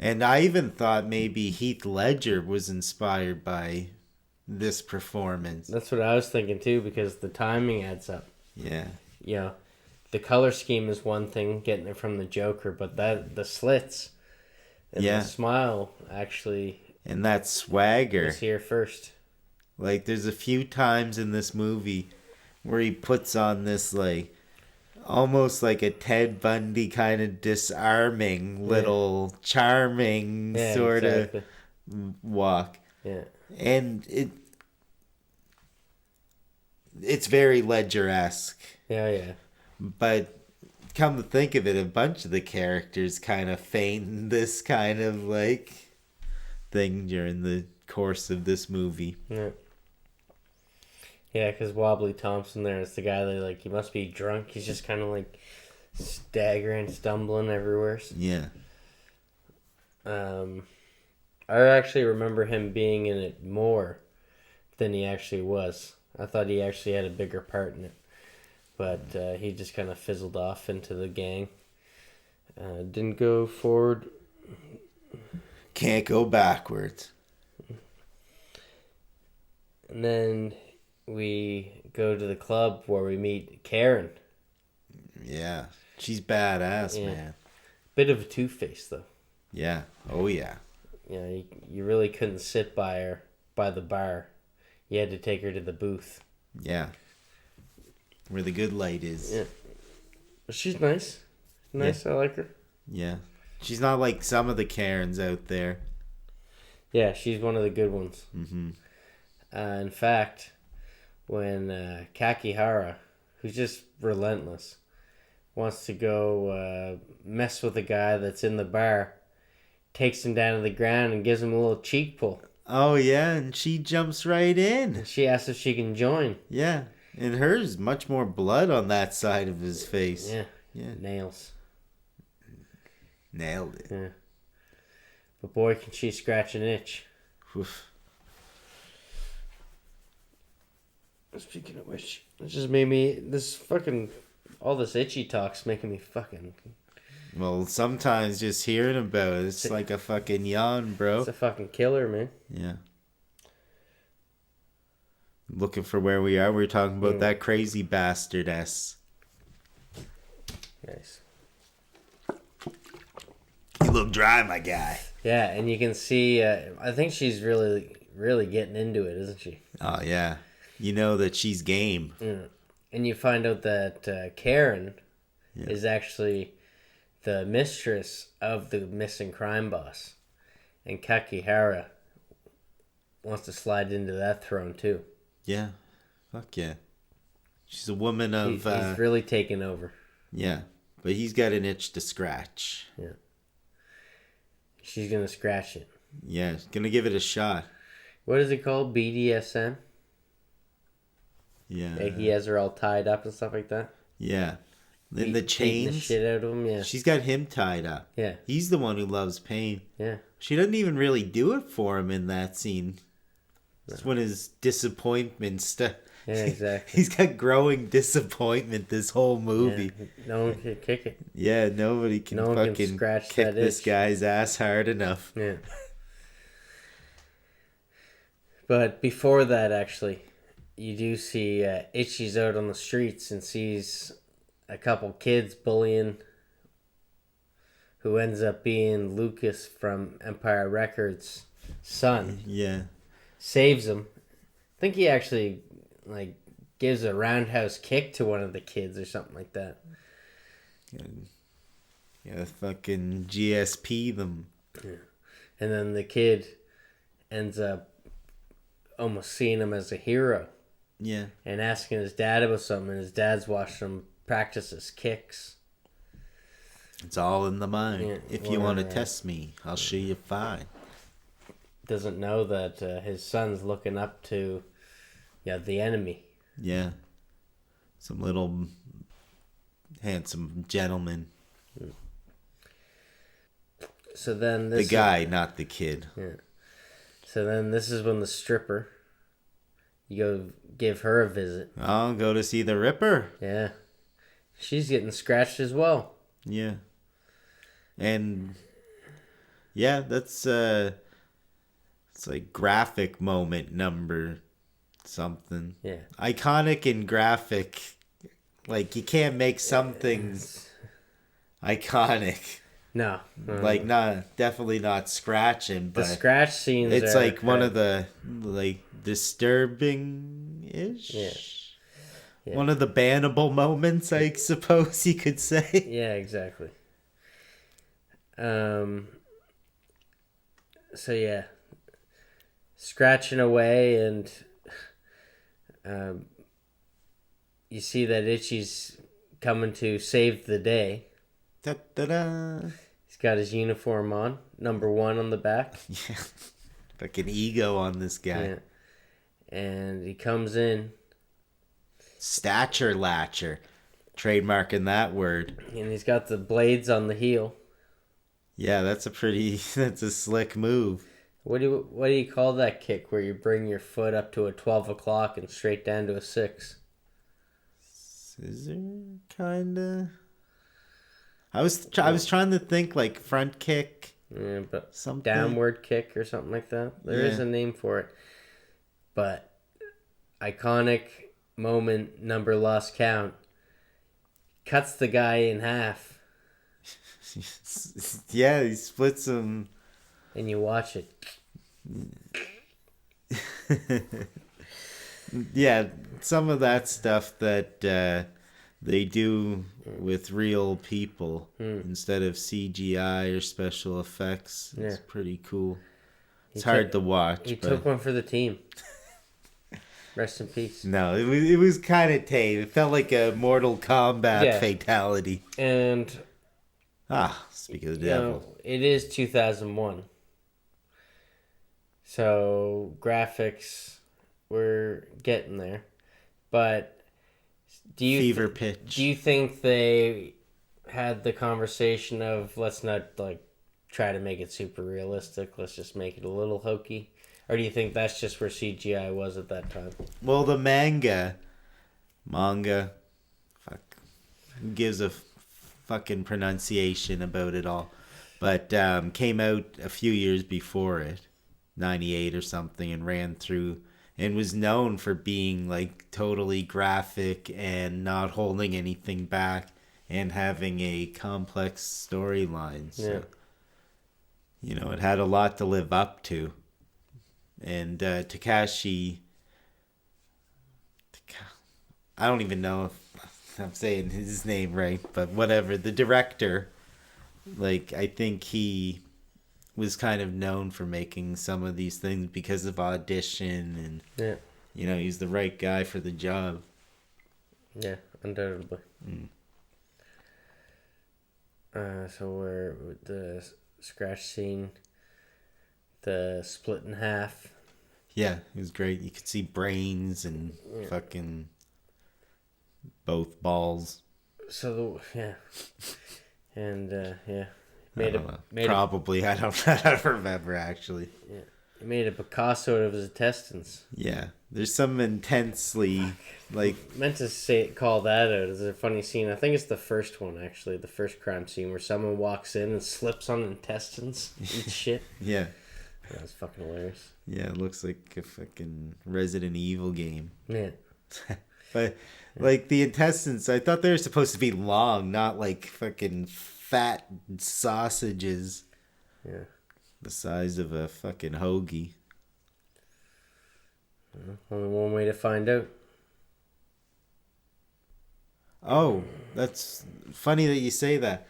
And I even thought maybe Heath Ledger was inspired by this performance. That's what I was thinking too, because the timing adds up. Yeah. The color scheme is one thing, getting it from the Joker, but the slits and the smile actually... And that swagger. Was here first. Like, there's a few times in this movie where he puts on this, like, almost like a Ted Bundy kind of disarming, little charming sort of walk. Yeah. And it's very Ledger-esque. Yeah. But come to think of it, a bunch of the characters kind of feign this kind of, like, thing during the course of this movie. Yeah. Yeah, because Wobbly Thompson there is the guy that, like, he must be drunk. He's just kind of, like, staggering, stumbling everywhere. Yeah. I actually remember him being in it more than he actually was. I thought he actually had a bigger part in it. But he just kind of fizzled off into the gang. Didn't go forward. Can't go backwards. And then we go to the club where we meet Karen. Yeah. She's badass, man. Bit of a two-face, though. Yeah. Oh, yeah. You really couldn't sit by her by the bar. You had to take her to the booth. Yeah. Where the good light is. Yeah. But she's nice. Nice, I like her. Yeah. She's not like some of the Karens out there. Yeah, she's one of the good ones. Mm-hmm. In fact, when Kakihara, who's just relentless, wants to go mess with a guy that's in the bar, takes him down to the ground and gives him a little cheek pull. Oh, yeah, and she jumps right in. She asks if she can join. Yeah, and hers much more blood on that side of his face. Yeah. Nails. Nailed it. Yeah. But boy, can she scratch an itch. Oof. Speaking of which, it just made me all this itchy talk's making me fucking. Well, sometimes just hearing about it, it's like a fucking yawn, bro. It's a fucking killer, man. Yeah. Looking for where we are. We're talking about that crazy bastard S. Nice. You look dry, my guy. Yeah, and you can see. I think she's really, really getting into it, isn't she? Oh yeah. You know that she's game. Yeah. And you find out that Karen is actually the mistress of the missing crime boss, and Kakihara wants to slide into that throne too. Yeah. Fuck yeah. She's a woman of... He's really taken over. Yeah. But he's got an itch to scratch. Yeah. She's going to scratch it. Yeah. Gonna give it a shot. What is it called? BDSM? Yeah. He has her all tied up and stuff like that? Yeah. In the chains. The shit out of him, yeah. She's got him tied up. Yeah. He's the one who loves pain. Yeah. She doesn't even really do it for him in that scene. It's when his disappointment stuff. Yeah, exactly. He's got growing disappointment this whole movie. Yeah. No one can kick it. Yeah, nobody can fucking scratch kick that this itch. guy's ass hard enough. Yeah. But before that, actually, you do see Ichi's out on the streets and sees a couple kids bullying who ends up being Lucas from Empire Records' son. Yeah. Saves him. I think he actually gives a roundhouse kick to one of the kids or something like that. Yeah, fucking GSP them. Yeah. And then the kid ends up almost seeing him as a hero. Yeah. And asking his dad about something, and his dad's watching him practice his kicks. It's all in the mind. Yeah, if you want to test me, I'll show you fine. Doesn't know that his son's looking up to the enemy. Yeah. Some little handsome gentleman. So then the guy, not the kid. Yeah. So then this is when the stripper, you go give her a visit. I'll go to see the Ripper. Yeah. She's getting scratched as well. Yeah. And yeah, that's it's like graphic moment number something. Yeah. Iconic and graphic. Like you can't make something iconic. No. Like definitely not scratching, but the scratch scenes it's are like one of the disturbing ish. Yeah. One of the bannable moments, I suppose you could say. Yeah, exactly. So yeah, scratching away, and you see that Ichi's coming to save the day. Da-da-da. He's got his uniform on, number 1 on the back. Yeah, fucking ego on this guy. Yeah. And he comes in. Stature latcher, trademarking that word. And he's got the blades on the heel. Yeah, that's a slick move. What do you call that kick where you bring your foot up to a 12 o'clock and straight down to a 6? Scissor, kinda. I was trying to think like front kick. Yeah, but something. Downward kick or something like that. There is a name for it. But iconic moment, number lost count. Cuts the guy in half. Yeah, he splits him. And you watch it. Yeah, some of that stuff that they do with real people instead of CGI or special effects. It's pretty cool. It's hard to watch. He took one for the team. Rest in peace. No, it was kind of tame. It felt like a Mortal Kombat fatality. And speaking of the devil, it is 2001. So graphics, we're getting there. But do you fever pitch. Do you think they had the conversation of let's not like try to make it super realistic. Let's just make it a little hokey. Or do you think that's just where CGI was at that time? Well, the manga, fuck, who gives a fucking pronunciation about it all, but came out a few years before it, 98 or something, and ran through and was known for being like totally graphic and not holding anything back and having a complex storyline. So, it had a lot to live up to. And Takashi, I don't even know if I'm saying his name right, but whatever. The director, like, I think he was kind of known for making some of these things because of audition and, he's the right guy for the job. Yeah, undoubtedly. So we're with the scratch scene, the split in half. Yeah, it was great. You could see brains and fucking both balls. So and Probably I don't remember actually. Yeah, he made a Picasso out of his intestines. Yeah, there's some intensely meant to call that out. It's a funny scene. I think it's the first one actually, the first crime scene where someone walks in and slips on intestines. Eat shit. Yeah. That's fucking hilarious. Yeah, it looks like a fucking Resident Evil game. Yeah. But, like, the intestines, I thought they were supposed to be long, not, like, fucking fat sausages. Yeah. The size of a fucking hoagie. Only one way to find out. Oh, that's funny that you say that.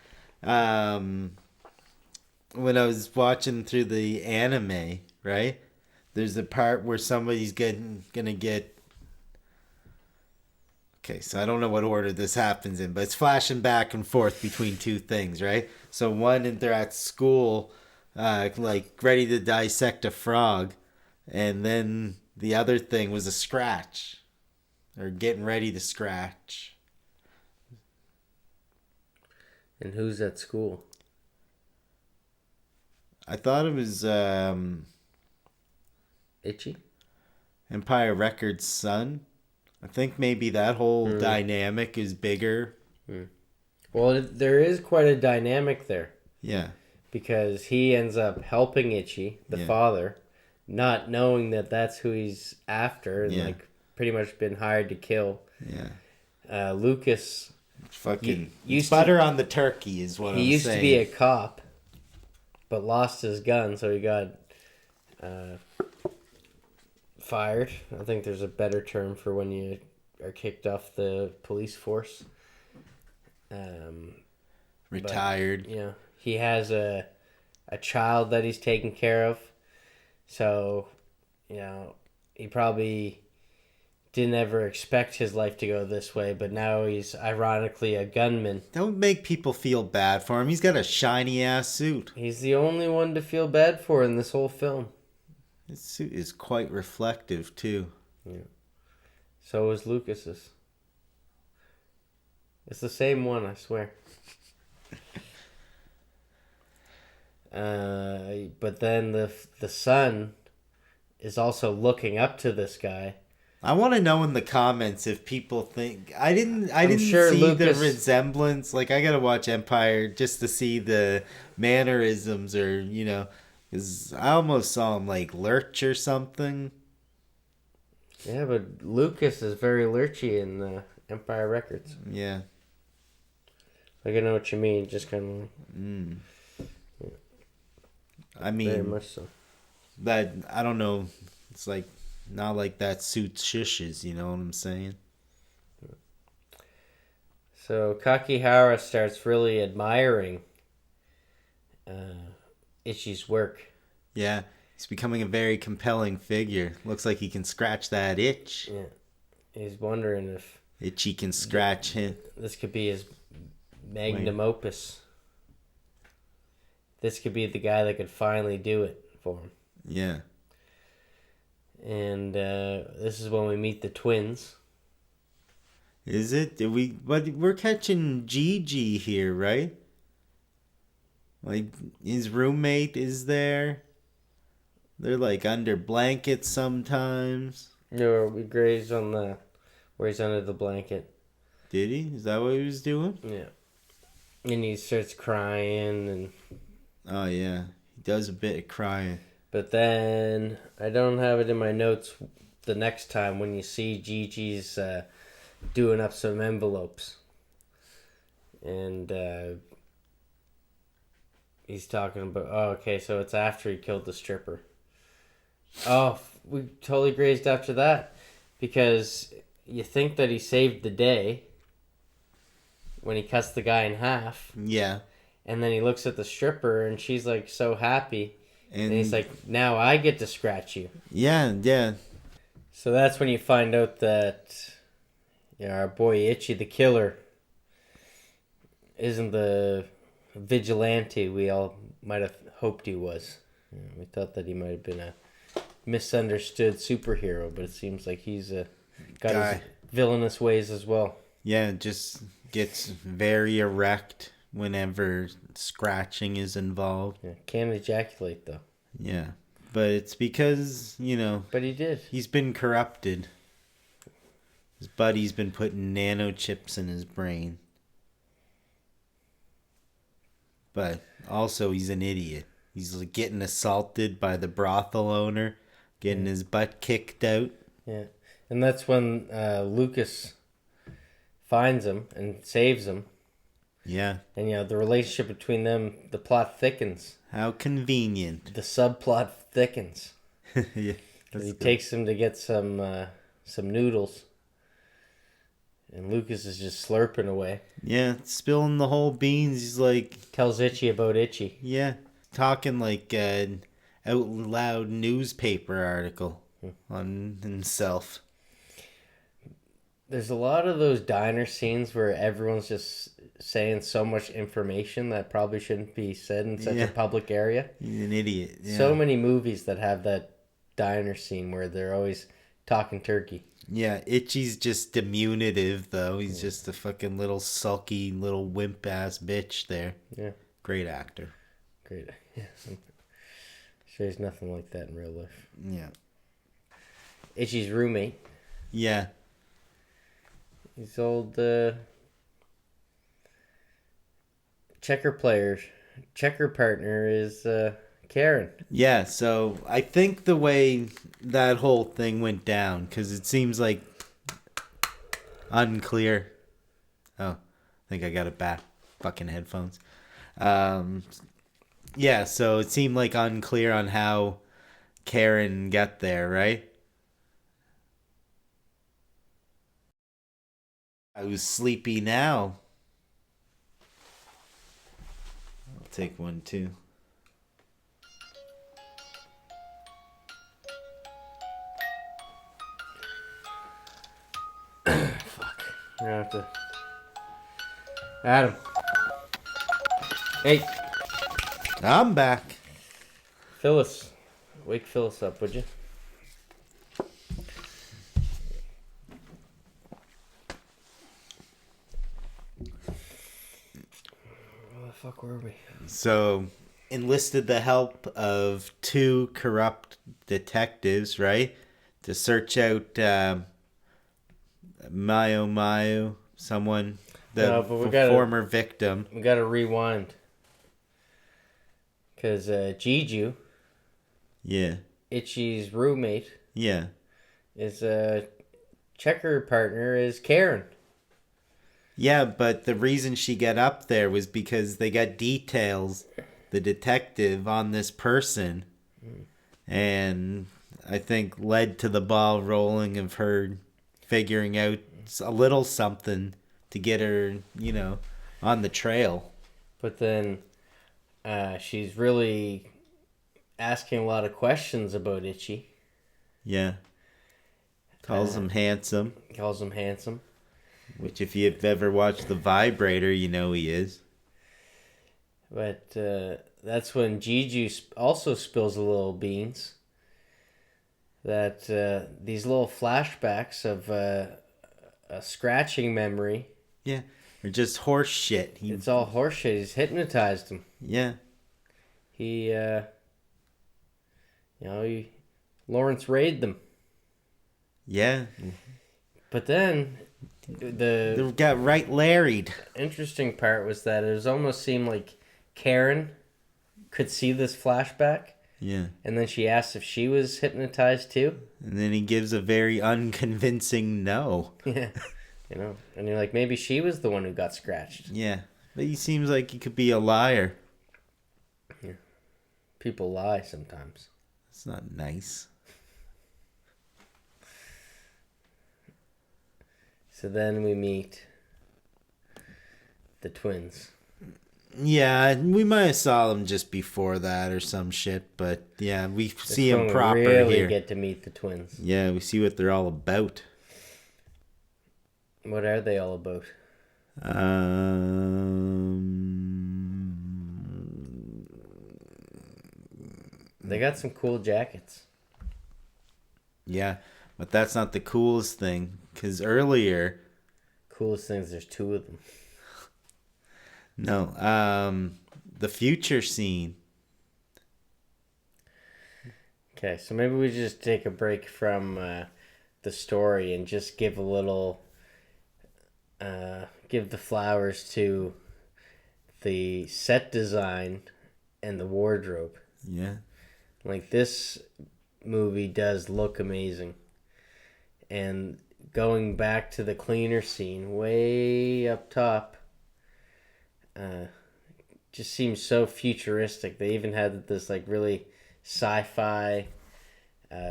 When I was watching through the anime, right? There's a part where somebody's gonna get. Okay, so I don't know what order this happens in, but it's flashing back and forth between two things, right? So one, they're at school, like ready to dissect a frog, and then the other thing was a scratch, or getting ready to scratch. And who's at school? I thought it was Ichi? Empire Records' son. I think maybe that whole dynamic is bigger. Well, there is quite a dynamic there. Yeah. Because he ends up helping Ichi, the father, not knowing that that's who he's after, and like pretty much been hired to kill. Yeah. Lucas. Fucking butter on the turkey is what I'm saying. He used to be a cop, but lost his gun, so he got fired. I think there's a better term for when you are kicked off the police force. Retired. But, he has a child that he's taking care of, so he probably didn't ever expect his life to go this way, but now he's ironically a gunman. Don't make people feel bad for him. He's got a shiny ass suit. He's the only one to feel bad for in this whole film. His suit is quite reflective too. Yeah. So is Lucas's. It's the same one, I swear. But then the son is also looking up to this guy. I want to know in the comments if people think I didn't sure see Lucas... the resemblance. Like I gotta watch Empire just to see the mannerisms, or because I almost saw him like lurch or something. Yeah, but Lucas is very lurchy in Empire Records. Yeah. Like I know what you mean, just kind of. I mean, very much so. That I don't know. It's like. Not like that suits shishes, you know what I'm saying? So Kakihara starts really admiring Ichi's work. Yeah, he's becoming a very compelling figure. Looks like he can scratch that itch. Yeah, he's wondering if Ichi can scratch him. This could be his magnum opus. This could be the guy that could finally do it for him. Yeah. And this is when we meet the twins. Is it? But we're catching Gigi here, right? Like, his roommate is there. They're like under blankets sometimes. No, we grazed on the where he's under the blanket. Did he? Is that what he was doing? Yeah. And he starts crying and Oh yeah, he does a bit of crying. but then I don't have it in my notes the next time when you see Gigi's doing up some envelopes. And he's talking about, oh, okay, so it's after he killed the stripper. Oh, we totally grazed after that because you think that he saved the day when he cuts the guy in half. Yeah. And then he looks at the stripper and she's like so happy. And he's like, now I get to scratch you. Yeah, yeah. So that's when you find out that our boy Ichi the killer isn't the vigilante we all might have hoped he was. We thought that he might have been a misunderstood superhero, but it seems like he's got his villainous ways as well. Yeah, just gets very erect whenever scratching is involved. Yeah, can't ejaculate though. Yeah, but it's because, But he did. He's been corrupted. His buddy's been putting nanochips in his brain. But also he's an idiot. He's like getting assaulted by the brothel owner, getting his butt kicked out. Yeah, and that's when Lucas finds him and saves him. Yeah. And the relationship between them, the plot thickens. How convenient. The subplot thickens. Yeah. He takes him to get some noodles. And Lucas is just slurping away. Yeah, spilling the whole beans. He's like... Tells Ichi about Ichi. Yeah, talking like an out loud newspaper article on himself. There's a lot of those diner scenes where everyone's just saying so much information that probably shouldn't be said in such a public area. He's an idiot. Yeah. So many movies that have that diner scene where they're always talking turkey. Yeah, Itchy's just diminutive, though. He's just a fucking little sulky, little wimp-ass bitch there. Yeah. Great actor. Great. Yeah. I'm sure he's nothing like that in real life. Yeah. Itchy's roommate. Yeah. His old checker partner is Karen. Yeah, so I think the way that whole thing went down, because it seems like unclear. Oh, I think I got it back. Fucking headphones. Yeah, so it seemed like unclear on how Karen got there, right? I was sleepy now. I'll take one too. Fuck. You're gonna have to. Adam. Hey. I'm back. Phyllis. Wake Phyllis up, would you? Where the fuck were we? So, enlisted the help of two corrupt detectives, right? To search out Mayo, someone, the former victim. We gotta rewind. Because Jiju, Yeah. Itchy's roommate, Yeah. is checker partner is Karen. Yeah, but the reason she got up there was because they got details, the detective, on this person. And I think led to the ball rolling of her figuring out a little something to get her, on the trail. But then she's really asking a lot of questions about Ichi. Yeah. Calls him handsome. Calls him handsome. Which, if you've ever watched The Vibrator, you know he is. But that's when Jiju also spills a little beans. That these little flashbacks of a scratching memory. Yeah. Or just horse shit. It's all horse shit. He's hypnotized him. Yeah. He, Lawrence raided them. Yeah. But then, They got right Larried. interesting part was that it almost seemed like Karen could see this flashback. Yeah. And then she asked if she was hypnotized too. And then he gives a very unconvincing no. Yeah. And you're like, maybe she was the one who got scratched. Yeah. But he seems like he could be a liar. Yeah. People lie sometimes. It's not nice. So then we meet the twins. Yeah, we might have saw them just before that or some shit, but yeah, we see them We proper really here. get to meet the twins. Yeah, we see what they're all about. What are they all about? They got some cool jackets. Yeah, but that's not the coolest thing, because earlier... Coolest things, there's two of them. No, the future scene. Okay, so maybe we just take a break from the story and just give a little... give the flowers to the set design and the wardrobe. Yeah. Like, this movie does look amazing. And going back to the cleaner scene way up top, just seems so futuristic. They even had this like really sci-fi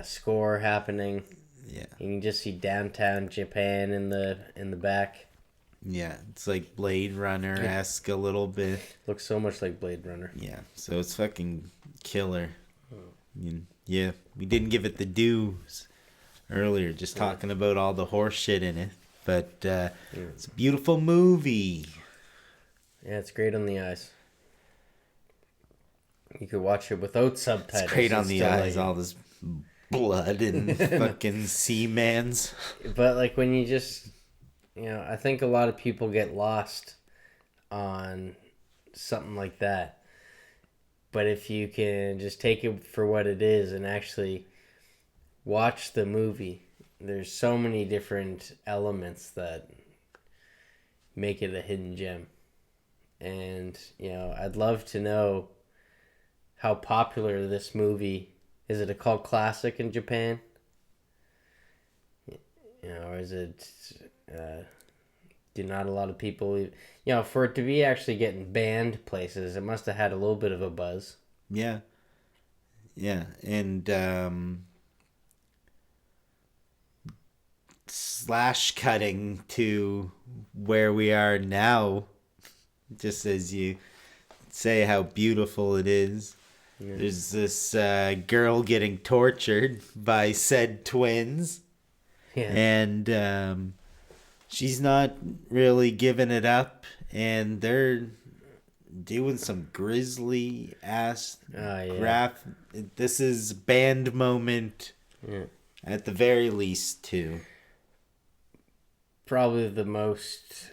score happening. Yeah. You can just see downtown Japan in the back. Yeah, it's like Blade Runner-esque a little bit. Looks so much like Blade Runner. Yeah, so it's fucking killer. Yeah, we didn't give it the dues earlier, just talking about all the horse shit in it. But it's a beautiful movie. Yeah, it's great on the eyes. You could watch it without subtitles. It's great on the still eyes, like... all this blood and fucking seamans. But like when you just, I think a lot of people get lost on something like that. But if you can just take it for what it is and actually watch the movie, there's so many different elements that make it a hidden gem. And, I'd love to know how popular this movie is. It a cult classic in Japan? Or is it do not a lot of people, for it to be actually getting banned places, it must have had a little bit of a buzz. Yeah. Yeah, and slash cutting to where we are now, just as you say how beautiful it is. Yeah. There's this girl getting tortured by said twins. Yeah. And she's not really giving it up, and they're doing some grisly ass graph. This is banned moment at the very least too. Probably the most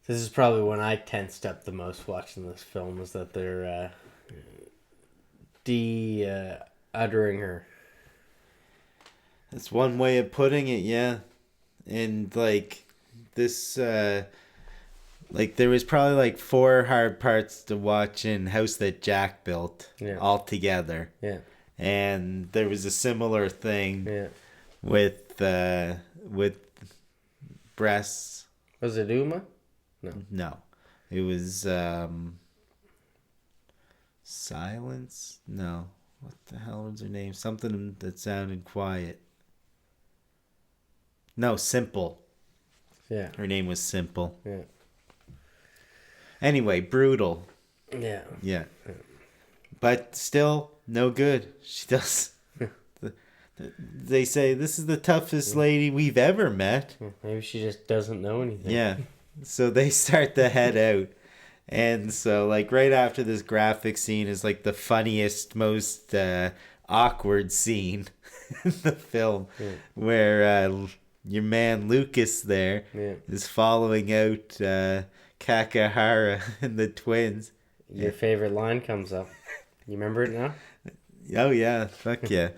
this is probably when I tensed up the most watching this film, was that they're uttering her. That's one way of putting it, yeah. And like this like there was probably like 4 hard parts to watch in House That Jack Built all together. Yeah. And there was a similar thing with breasts. Was it Uma? No. It was Silence? No. What the hell was her name? Something that sounded quiet. No, Simple. Yeah. Her name was Simple. Yeah. Anyway, brutal. Yeah. Yeah. But still, no good. She does. They say this is the toughest lady we've ever met. Maybe she just doesn't know anything. Yeah. So they start to head out. And so, like, right after this graphic scene is, like, the funniest, most awkward scene. in the film, where your man Lucas there is following out Kakahara and the twins. Your favorite line comes up. You remember it now? Oh yeah, fuck yeah.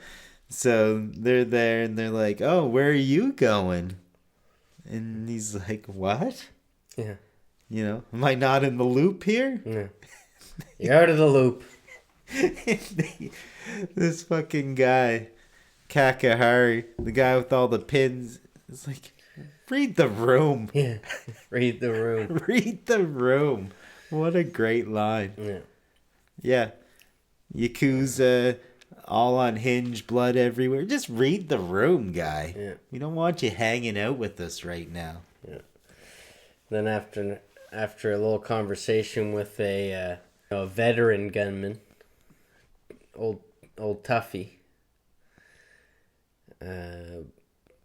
So they're there and they're like, "Oh, where are you going?" And he's like, "What? Yeah. You know, am I not in the loop here?" Yeah. You're out of the loop. This fucking guy, Kakahari, the guy with all the pins, is like, read the room. Yeah. Read the room. Read the room. What a great line. Yeah. Yeah. Yakuza, all on hinge, blood everywhere. Just read the room, guy. Yeah. We don't want you hanging out with us right now. Yeah. Then after a little conversation with a veteran gunman, old Tuffy,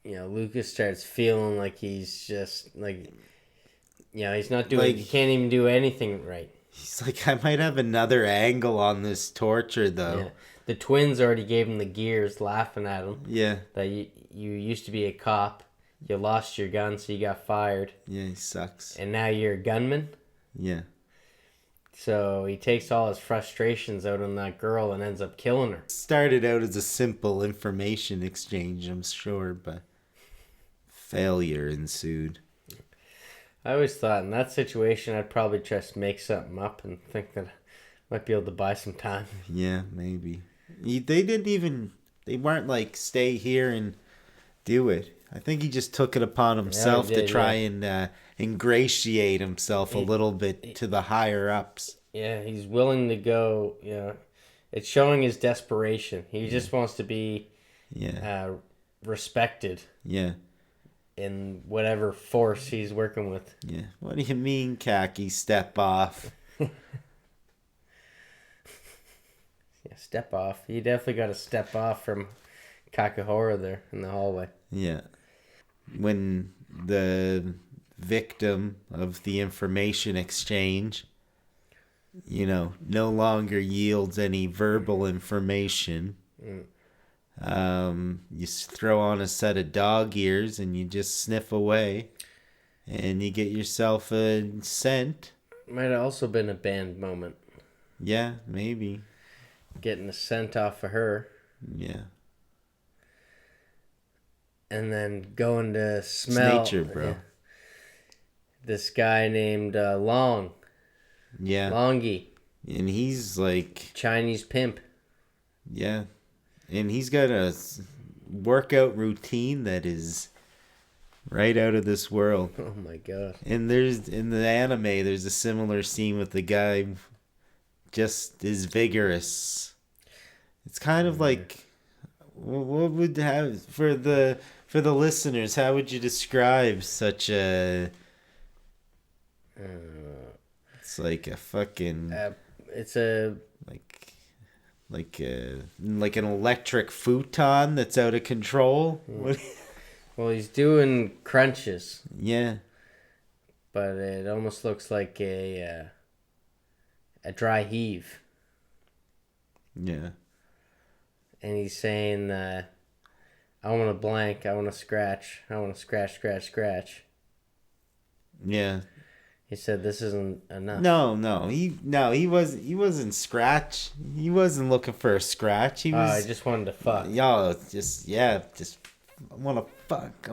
Lucas starts feeling like he's just like, he's not doing. He can't even do anything right. He's like, I might have another angle on this torture, though. Yeah. The twins already gave him the gears, laughing at him. Yeah. That you used to be a cop. You lost your gun, so you got fired. Yeah, he sucks. And now you're a gunman? Yeah. So he takes all his frustrations out on that girl and ends up killing her. Started out as a simple information exchange, I'm sure, but failure ensued. I always thought in that situation I'd probably just make something up and think that I might be able to buy some time. Yeah, maybe. They weren't like, stay here and do it. I think he just took it upon himself to try and ingratiate himself a little bit to the higher ups. Yeah, he's willing to go, it's showing his desperation. He just wants to be respected. Yeah. In whatever force he's working with. Yeah. What do you mean, khaki? Step off. Yeah, step off. You definitely got to step off from Kakahora there in the hallway. Yeah. When the victim of the information exchange, no longer yields any verbal information. You throw on a set of dog ears and you just sniff away and you get yourself a scent. Might have also been a band moment. Yeah, maybe. Getting a scent off of her. Yeah. And then going to smell. It's nature, bro. This guy named Long. Yeah. Longy. And he's like... Chinese pimp. Yeah. And he's got a workout routine that is right out of this world. Oh my god. And in the anime, there's a similar scene with the guy just is vigorous. It's kind of like, what would have, for the listeners, how would you describe such a... It's like a fucking... it's a... Like an electric futon that's out of control. Well, he's doing crunches. Yeah. But it almost looks like a dry heave. Yeah. And he's saying, I want to blank, I want to scratch, I want to scratch, scratch, scratch. Yeah. He said this isn't enough. No. He wasn't scratch. He wasn't looking for a scratch. He was. I just wanted to fuck. I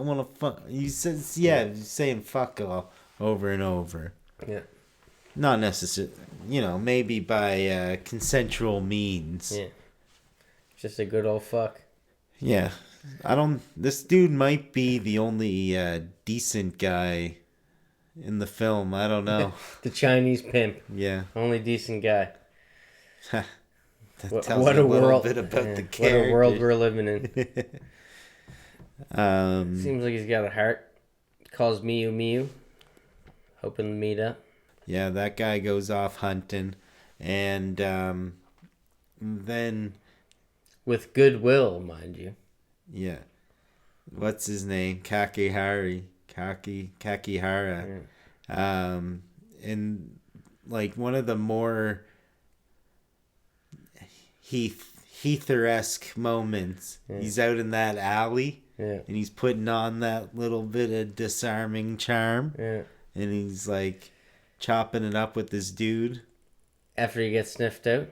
want to fuck. He says, he's saying fuck all over and over. Yeah. Not necessarily, maybe by consensual means. Yeah. Just a good old fuck. Yeah. This dude might be the only decent guy in the film. I don't know. The Chinese pimp. Yeah. Only decent guy. That tells you a little bit about the character. What a world we're living in. Seems like he's got a heart. Calls Miu Miu. Hoping to meet up. Yeah, that guy goes off hunting. And then... With goodwill, mind you. Yeah. What's his name? Kakihara. Yeah. And like one of the more he Heather-esque moments. Yeah. He's out in that alley. Yeah. And he's putting on that little bit of disarming charm. Yeah. And he's like chopping it up with this dude. After he gets sniffed out?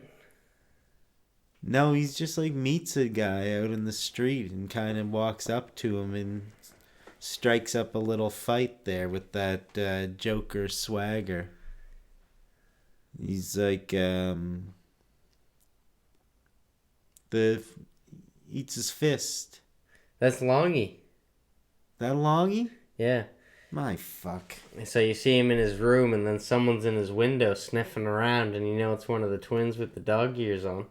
No, he's just like meets a guy out in the street and kind of walks up to him and strikes up a little fight there with that Joker swagger. He's like eats his fist. That's Longy. That Longy? Yeah. My fuck. So you see him in his room, and then someone's in his window sniffing around, and you know it's one of the twins with the dog ears on.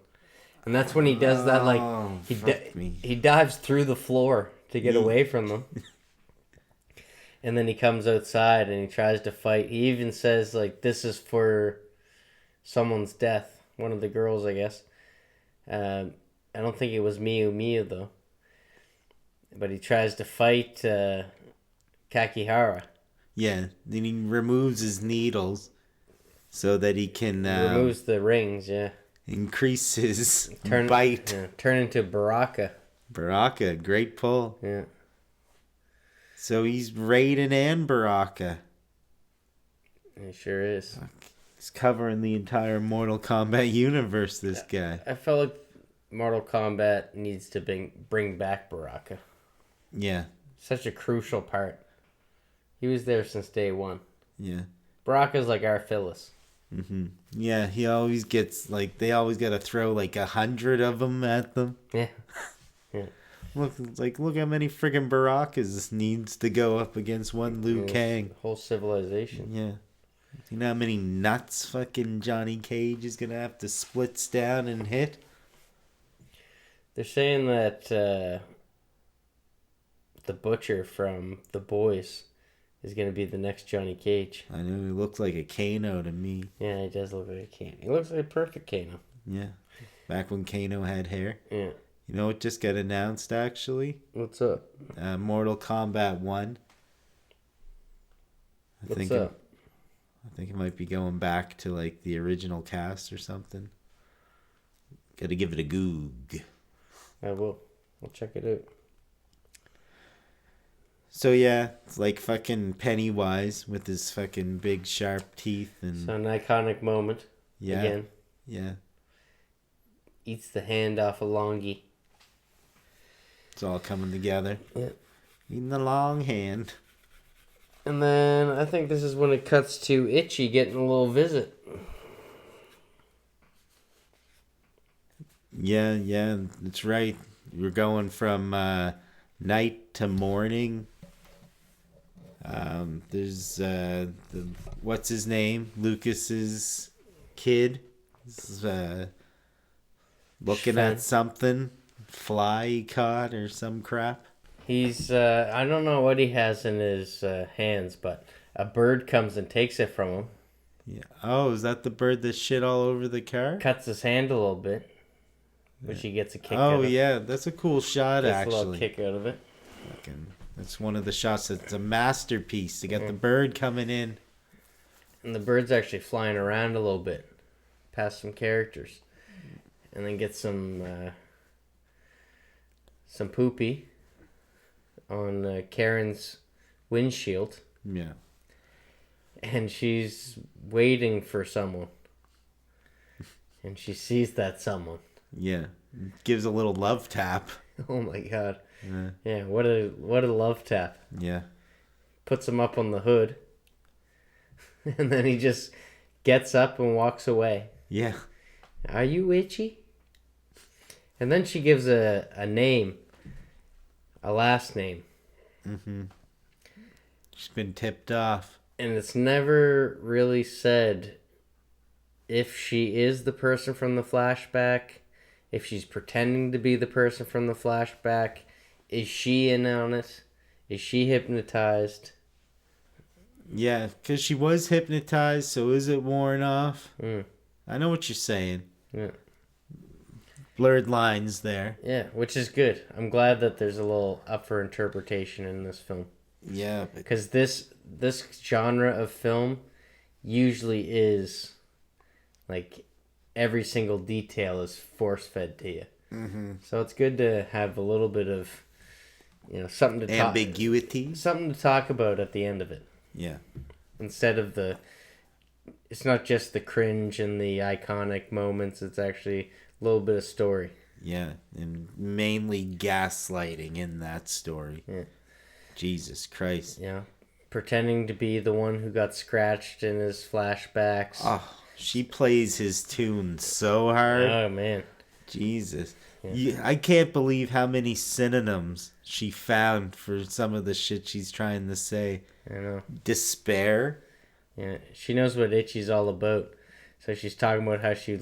And that's when he does that, like, he dives through the floor to get away from them. And then he comes outside, and he tries to fight. He even says, like, this is for someone's death. One of the girls, I guess. I don't think it was Miyu, though. But he tries to fight Kakihara. Yeah, then he removes his needles so that he can... removes the rings, yeah. Increase his bite. Yeah, turn into Baraka. Baraka, great pull. Yeah. So he's Raiden and Baraka. He sure is. He's covering the entire Mortal Kombat universe, this guy. I felt like Mortal Kombat needs to bring back Baraka. Yeah. Such a crucial part. He was there since day one. Yeah. Baraka's like our Phyllis. Mm-hmm. Yeah, he always gets, like, they always got to throw, like, 100 of them at them. Yeah. Yeah. Look how many friggin' Barakas this needs to go up against one Liu Kang. Whole civilization. Yeah. You know how many nuts fucking Johnny Cage is going to have to splits down and hit? They're saying that the butcher from The Boys is going to be the next Johnny Cage. I know, he looks like a Kano to me. Yeah, he does look like a Kano. He looks like a perfect Kano. Yeah. Back when Kano had hair. Yeah. You know what just got announced, actually? What's up? Mortal Kombat 1. I think it might be going back to, like, the original cast or something. Gotta give it a goog. I will. I'll check it out. So, yeah, it's like fucking Pennywise with his fucking big sharp teeth. And So an iconic moment. yeah, Again. Yeah. Eats the hand off a Longy. It's all coming together. Yeah. Eating the long hand. And then I think this is when it cuts to Ichi getting a little visit. Yeah, that's right. We're going from night to morning. There's what's his name? Lucas's kid. Is, looking at something. Fly he caught or some crap. He's, I don't know what he has in his hands, but a bird comes and takes it from him. Yeah. Oh, is that the bird that shit all over the car? Cuts his hand a little bit, which he gets a kick out of. Oh, yeah. That's a cool shot, Gets actually. a little kick out of it. That's one of the shots that's a masterpiece. To get the bird coming in. And the bird's actually flying around a little bit, past some characters. And then get some poopy on Karen's windshield. Yeah. And she's waiting for someone. And she sees that someone. Yeah. Gives a little love tap. Oh my god. Yeah, what a love tap. Yeah. Puts him up on the hood. And then he just gets up and walks away. Yeah. Are you Itchy? And then she gives a name. A last name. Mm-hmm. She's been tipped off. And it's never really said if she is the person from the flashback, if she's pretending to be the person from the flashback. Is she in on it? Is she hypnotized? Yeah, because she was hypnotized, so is it worn off? Mm. I know what you're saying. Yeah. Blurred lines there. Yeah, which is good. I'm glad that there's a little up for interpretation in this film. Yeah. Because this genre of film usually is, like, every single detail is force-fed to you. Mm-hmm. So it's good to have a little bit of, something to ambiguity. something to talk about at the end of it. Yeah. Instead of it's not just the cringe and the iconic moments. It's actually a little bit of story. Yeah, and mainly gaslighting in that story. Yeah. Jesus Christ. Yeah. Pretending to be the one who got scratched in his flashbacks. Oh, she plays his tune so hard. Oh, man. Jesus. Yeah. I can't believe how many synonyms she found for some of the shit she's trying to say. I know. Despair. Yeah, she knows what Ichi's all about. So she's talking about how she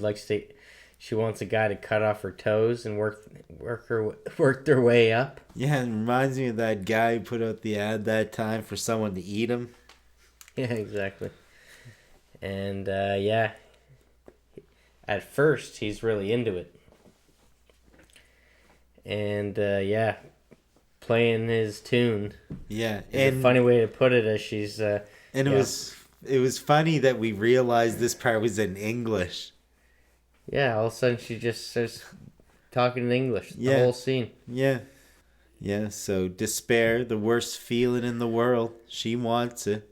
wants a guy to cut off her toes and work their way up. Yeah, it reminds me of that guy who put out the ad that time for someone to eat him. Yeah, exactly. And yeah, at first he's really into it. And yeah, playing his tune. Yeah, and a funny way to put it, as she's. And it was funny that we realized this part was in English. Yeah, all of a sudden she just starts talking in English. The whole scene. Yeah. Yeah, so despair, the worst feeling in the world. She wants it.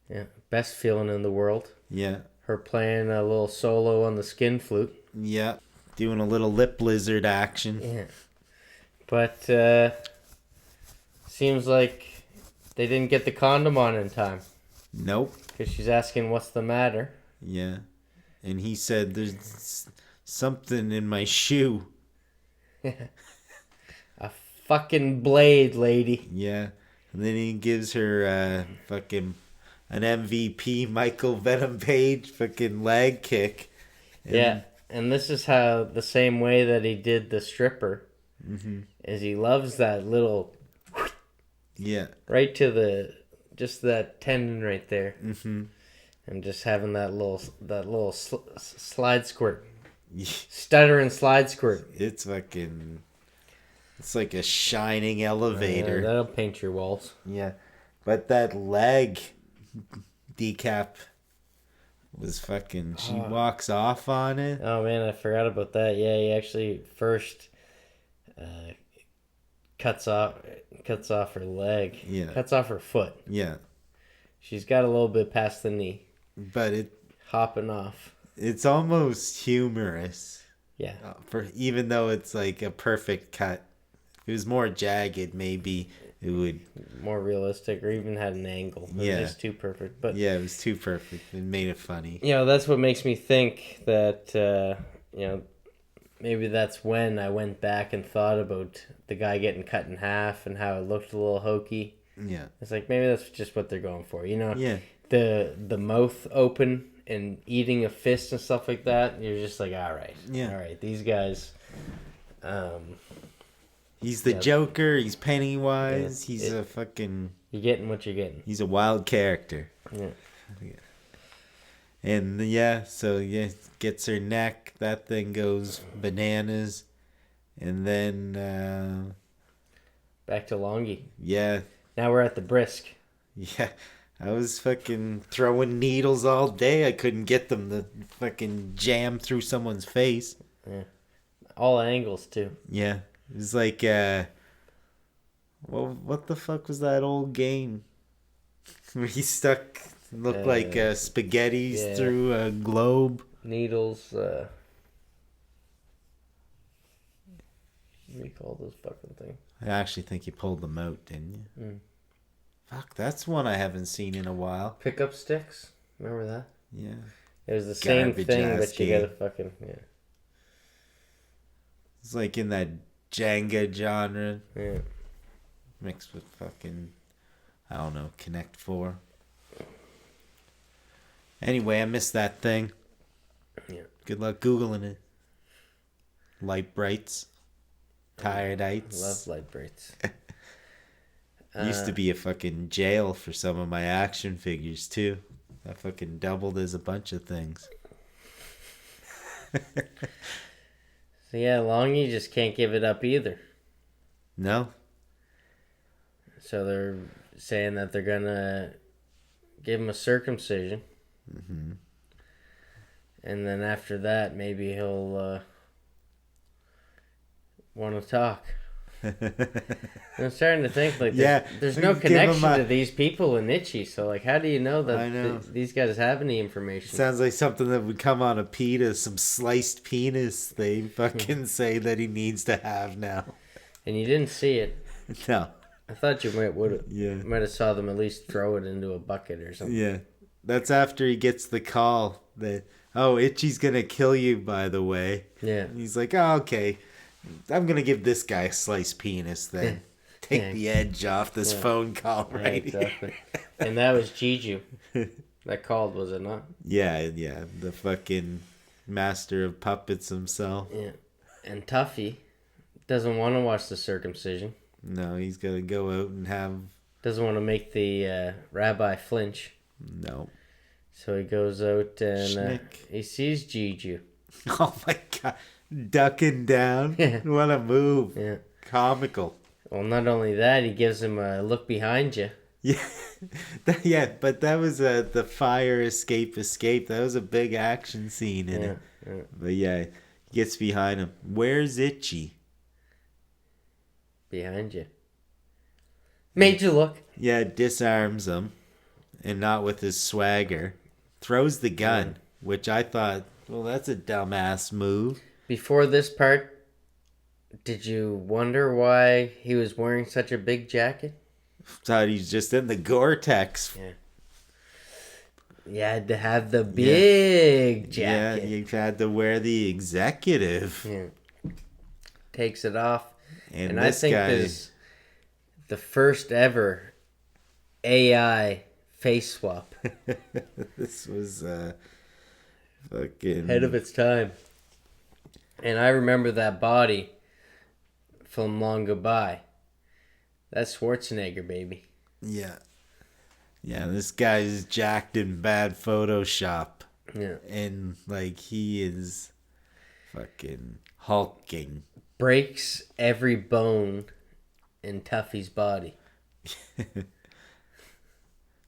Yeah, best feeling in the world. Yeah. Her playing a little solo on the skin flute. Yeah. Doing a little lip lizard action. Yeah. But seems like they didn't get the condom on in time. Nope. Because she's asking what's the matter. Yeah. And he said, there's something in my shoe. A fucking blade, lady. Yeah. And then he gives her fucking an MVP Michael Venom Page fucking leg kick. And yeah. And this is how, the same way that he did the stripper, is he loves that little... Yeah. Right to just that tendon right there. Mm-hmm. And just having that little slide squirt. Stutter and slide squirt. It's like a shining elevator. Yeah, that'll paint your walls. Yeah. But that leg decap was fucking... She walks off on it. Oh, man, I forgot about that. Yeah, he actually first cuts off her leg. Yeah. Cuts off her foot. Yeah. She's got a little bit past the knee. But hopping off. It's almost humorous. Yeah. Even though it's like a perfect cut. If it was more jagged, maybe it would... More realistic, or even had an angle. It was just too perfect. But yeah, it was too perfect. It made it funny. That's what makes me think that, maybe that's when I went back and thought about the guy getting cut in half and how it looked a little hokey. Yeah. It's like, maybe that's just what they're going for, Yeah. The mouth open and eating a fist and stuff like that. You're just like, all right. Yeah. All right, these guys... He's the Joker. He's Pennywise. He's a fucking... You're getting what you're getting. He's a wild character. Yeah. And so gets her neck. That thing goes bananas. And then... back to Longy. Yeah. Now we're at the brisk. Yeah. I was fucking throwing needles all day. I couldn't get them to fucking jam through someone's face. Yeah. All angles, too. Yeah. It was like, well, what the fuck was that old game? Where he looked like spaghettis through a globe. Needles, what do you call those fucking things? I actually think you pulled them out, didn't you? Mm. Fuck, that's one I haven't seen in a while. Pickup sticks? Remember that? Yeah. It was the same thing, but you gotta fucking, It's like in that Jenga genre. Yeah. Mixed with fucking, I don't know, Connect 4. Anyway, I missed that thing. Yeah. Good luck Googling it. Light brights. Tired-ites. Love light brights. Used to be a fucking jail for some of my action figures, too. I fucking doubled as a bunch of things. So yeah, Longy just can't give it up either. No? So they're saying that they're gonna give him a circumcision. Mm-hmm. And then after that, maybe he'll want to talk. I'm starting to think like there's no give connection to these people in Ichi. So like, how do you know I know. that these guys have any information? Sounds like something that would come on a pita, some sliced penis. They fucking say that he needs to have now. And you didn't see it. No. I thought you might have saw them at least throw it into a bucket or something. Yeah, that's after he gets the call that Ichi's gonna kill you. By the way. Yeah. And he's like, oh, okay. I'm going to give this guy a sliced penis then. Take the edge off this phone call right exactly. And that was Jiju. That called, was it not? Yeah. The fucking master of puppets himself. Yeah. And Tuffy doesn't want to watch the circumcision. No, he's got to go out and have... Doesn't want to make the rabbi flinch. No. So he goes out and he sees Jiju. Oh my God. Ducking down. What a move. Yeah. Comical. Well, not only that, he gives him a look behind you. Yeah. But that was the fire escape. That was a big action scene in it. Yeah. But yeah, he gets behind him. Where's Ichi? Behind you. Made you look. Yeah, disarms him. And not with his swagger. Throws the gun, which I thought, well, that's a dumbass move. Before this part, did you wonder why he was wearing such a big jacket? Thought he's just in the Gore-Tex. Yeah. You had to have the big jacket. Yeah, you had to wear the executive. Yeah. Takes it off. And this I think this is the first ever AI face swap. This was fucking... ahead of its time. And I remember that body from Long Goodbye. That's Schwarzenegger, baby. Yeah. Yeah, this guy's jacked in bad Photoshop. Yeah. And, like, he is fucking hulking. Breaks every bone in Tuffy's body.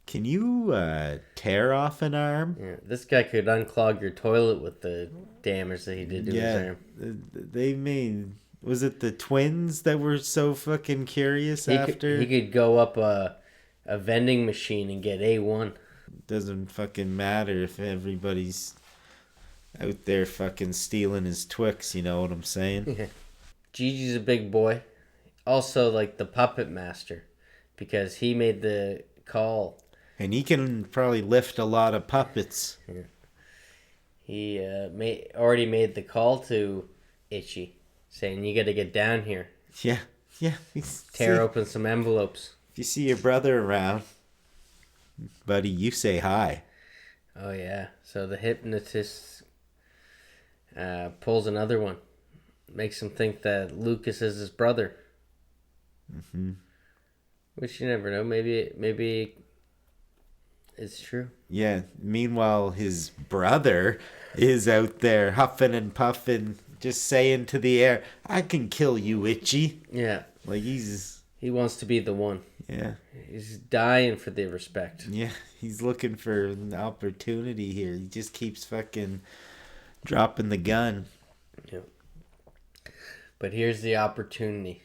Can you tear off an arm? Yeah, this guy could unclog your toilet with the damage that he did to his arm. They made... Was it the twins that were so fucking curious after? He could go up a vending machine and get A1. Doesn't fucking matter if everybody's out there fucking stealing his Twix, you know what I'm saying? Yeah. Gigi's a big boy. Also, like, the puppet master. Because he made the call. And he can probably lift a lot of puppets. Yeah. He already made the call to Ichi, saying, you got to get down here. Yeah. Tear open some envelopes. If you see your brother around, buddy, you say hi. Oh, yeah. So the hypnotist pulls another one. Makes him think that Lucas is his brother. Mm-hmm. Which you never know. Maybe it's true. Yeah. Meanwhile, his brother is out there huffing and puffing, just saying to the air, I can kill you, Ichi. Yeah. Like he wants to be the one. Yeah. He's dying for the respect. Yeah. He's looking for an opportunity here. He just keeps fucking dropping the gun. Yeah. But here's the opportunity.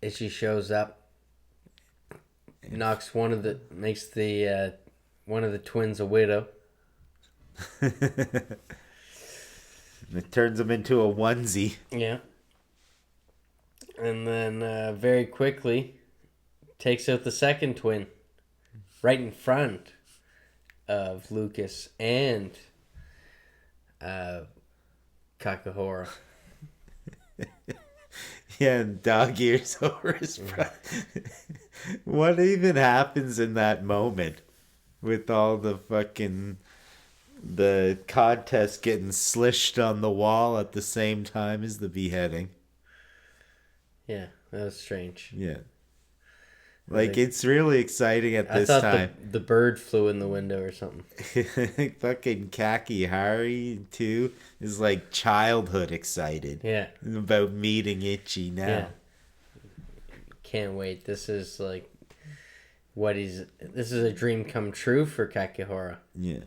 Ichi shows up, makes one of the twins a widow. It turns him into a onesie. Yeah. And then very quickly takes out the second twin right in front of Lucas and Kakahora. Yeah, and dog ears over his front. What even happens in that moment with all the contest getting slished on the wall at the same time as the beheading? Yeah, that was strange. Yeah. Like, it's really exciting at this time. I thought the bird flew in the window or something. Fucking Kakihari, too, is like childhood excited. Yeah. About meeting Ichi now. Yeah. Can't wait. This is like this is a dream come true for Kakihara. Yeah.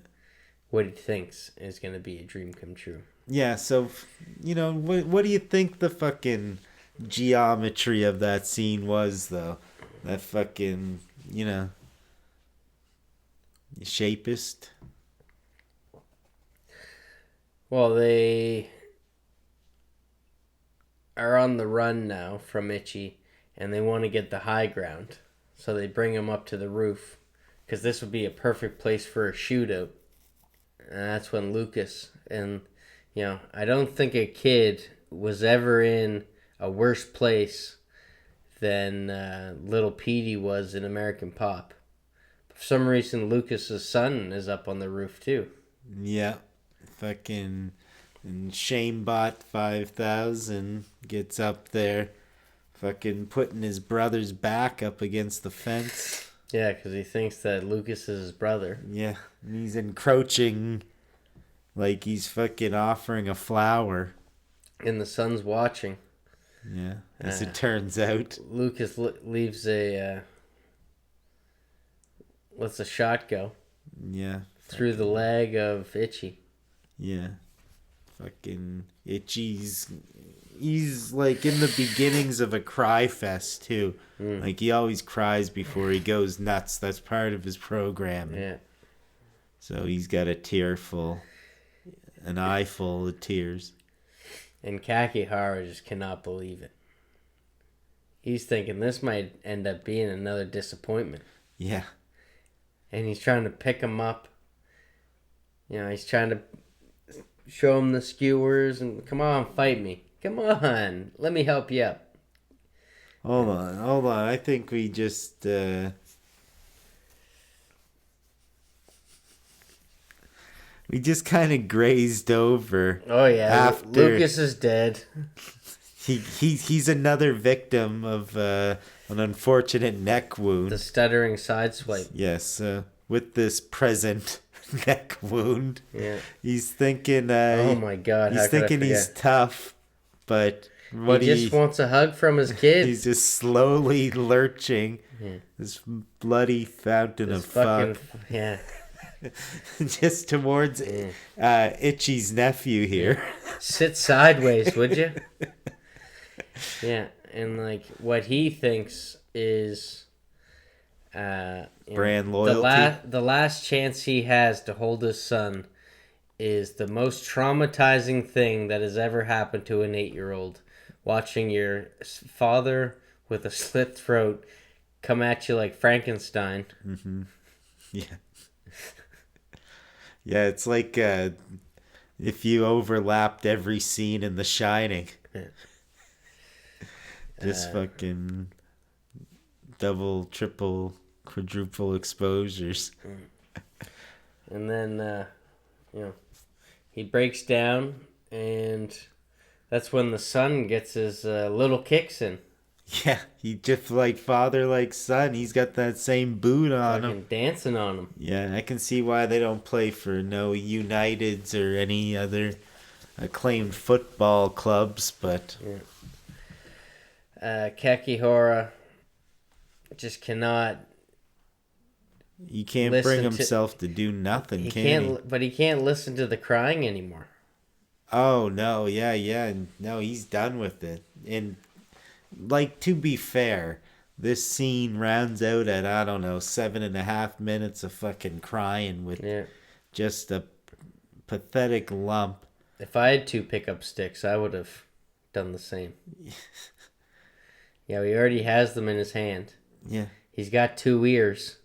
What he thinks is going to be a dream come true. Yeah, so, what do you think the fucking geometry of that scene was, though? That fucking, shapist? Well, they are on the run now from Ichi, and they want to get the high ground. So they bring him up to the roof, because this would be a perfect place for a shootout. And that's when Lucas, and, I don't think a kid was ever in a worse place than little Petey was in American Pop. For some reason, Lucas's son is up on the roof, too. Yeah. Fucking Shamebot 5000 gets up there, fucking putting his brother's back up against the fence. Yeah, because he thinks that Lucas is his brother. Yeah, and he's encroaching like he's fucking offering a flower. And the son's watching. Yeah, as it turns out. Lucas leaves lets a shot go. Yeah. Through the leg of Ichi. Yeah. Fucking Itchy's... He's like in the beginnings of a cry fest too. Like he always cries before he goes nuts. That's part of his programming. Yeah. So he's got an eye full of tears. And Kakihara just cannot believe it. He's thinking this might end up being another disappointment. Yeah. And he's trying to pick him up. He's trying to show him the skewers and come on, fight me. Come on, let me help you up. Hold on. I think we just... we just kind of grazed over. Oh, yeah. After Lucas is dead. He's another victim of an unfortunate neck wound. The stuttering sideswipe. Yes, with this present neck wound. Yeah. He's thinking... oh, my God. He's thinking he's tough, but... He just wants a hug from his kid. He's just slowly lurching. Yeah. This bloody fountain of fuck. Yeah. Just towards Itchy's nephew here. Sit sideways, would you? Yeah, and like what he thinks is brand loyalty. The last chance he has to hold his son is the most traumatizing thing that has ever happened to an 8-year-old. Watching your father with a slit throat come at you like Frankenstein. Mm-hmm. Yeah. Yeah, it's like if you overlapped every scene in The Shining. Yeah. Just fucking double, triple, quadruple exposures. And then, he breaks down, and that's when the son gets his little kicks in. Yeah, he just like father, like son. He's got that same boot on him. Dancing on him. Yeah, I can see why they don't play for no Uniteds or any other acclaimed football clubs, but... Yeah. Kakihara just cannot... He can't bring himself to do nothing, can he? But he can't listen to the crying anymore. Oh, no, yeah. No, he's done with it. And... like, to be fair, this scene rounds out at, 7.5 minutes of fucking crying with just a pathetic lump. If I had 2 pickup sticks, I would have done the same. Yeah, he already has them in his hand. Yeah. He's got 2 ears.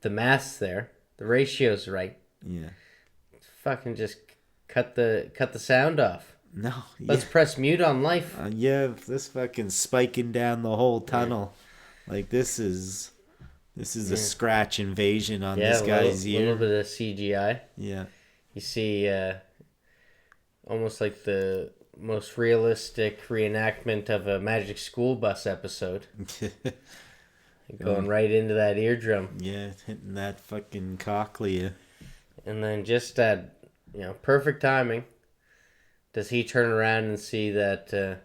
The math's there. The ratio's right. Yeah. Fucking just cut the sound off. No. Let's press mute on life. This fucking spiking down the whole tunnel. Yeah. Like, this is a scratch invasion on this guy's ear. A little bit of CGI. Yeah. You see almost like the most realistic reenactment of a Magic School Bus episode. Going right into that eardrum. Yeah, hitting that fucking cochlea. And then just at, perfect timing, does he turn around and see that...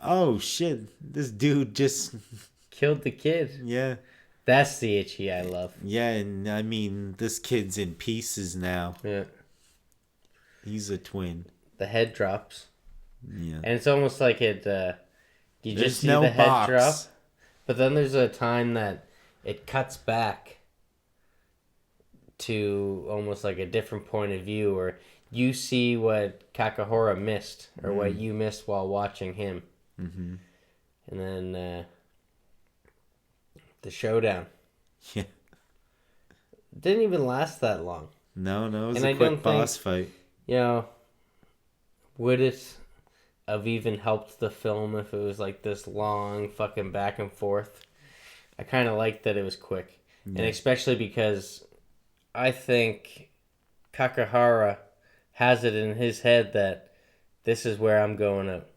oh, shit. This dude just... killed the kid. Yeah. That's the Ichi I love. Yeah, and this kid's in pieces now. Yeah. He's a twin. the head drops. Yeah. And it's almost like it, you There's just see no the head box. drop. But then there's a time that it cuts back to almost like a different point of view, or you see what Kakahora missed, or what you missed while watching him. Mm-hmm. And then the showdown. Yeah. Didn't even last that long. No, it was And a I quick don't boss fight. You know, would it have even helped the film if it was like this long fucking back and forth? I kind of liked that it was quick. Yeah. And especially because I think Kakahara has it in his head that this is where I'm going out.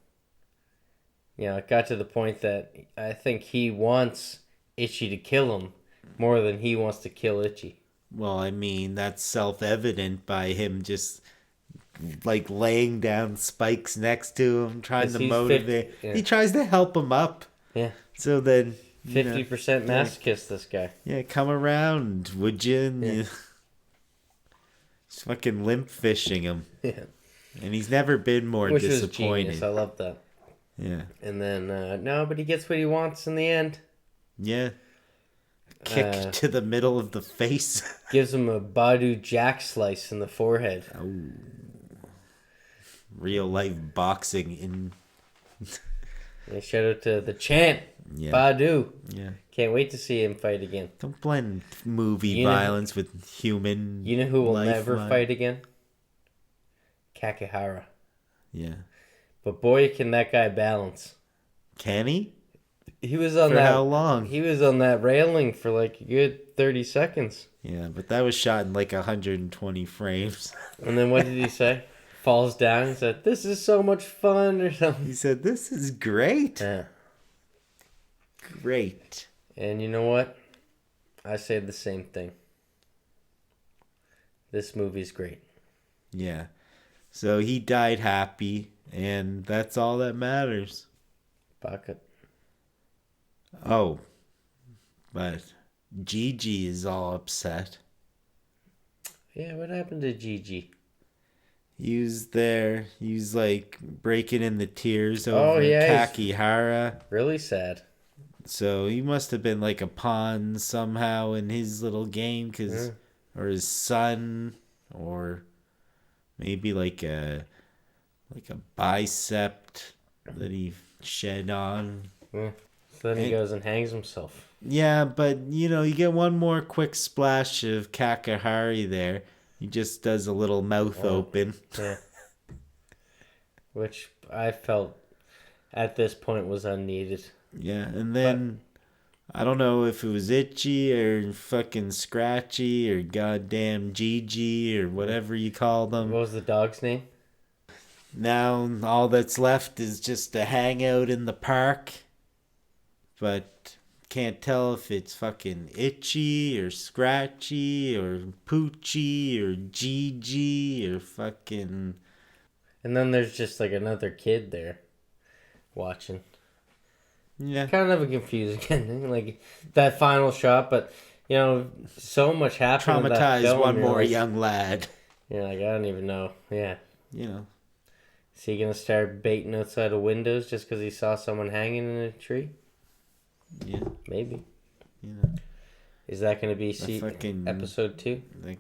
You know, it got to the point that I think he wants Ichi to kill him more than he wants to kill Ichi. Well, I mean, that's self-evident by him just like laying down spikes next to him, trying to motivate. 50, yeah. He tries to help him up. Yeah. So then 50% masochist, this guy. Yeah, come around, would you? And Yeah. Just fucking limp fishing him. Yeah. And he's never been more Which was disappointed. genius. I love that. Yeah. And then, no, but he gets what he wants in the end. Yeah. Kick to the middle of the face. Gives him a Badu Jack slice in the forehead. Oh. Real life boxing in. Yeah, shout out to the champ, Yeah. Badu. Yeah. Can't wait to see him fight again. Don't blend movie You know- violence with human. You know who will life never violence. fight again? Kakahara. Yeah. But boy, can that guy balance. Can he? He was on For that. how long? He was on that railing for like a good 30 seconds. Yeah, but that was shot in like 120 frames. And then what did he say? Falls down and said, "This is so much fun," or something. He said, "This is great." Yeah. Great. And you know what? I say the same thing. This movie's great. Yeah. So he died happy, and that's all that matters. Bucket. Oh. But Gigi is all upset. Yeah, what happened to Gigi? He was there. He was like breaking in the tears over yeah, Kakihara. Really sad. So he must have been like a pawn somehow in his little game, or his son, or maybe like a bicep that he shed on. Yeah. So then he goes and hangs himself. Yeah, but you get one more quick splash of Kakahari there. He just does a little mouth open. Yeah. Which I felt at this point was unneeded. Yeah, and then I don't know if it was Itchy or fucking Scratchy or goddamn Gigi or whatever you call them. What was the dog's name? Now all that's left is just to hang out in the park. But can't tell if it's fucking Itchy or Scratchy or Poochie or Gigi or fucking... And then there's just like another kid there watching. Yeah. Kind of a confusing ending, like that final shot, but so much happened. in that Traumatize film, one more like, young lad. You're like, I don't even know. Yeah. Is he gonna start baiting outside of windows just because he saw someone hanging in a tree? Yeah. Maybe. Is that gonna be episode 2? The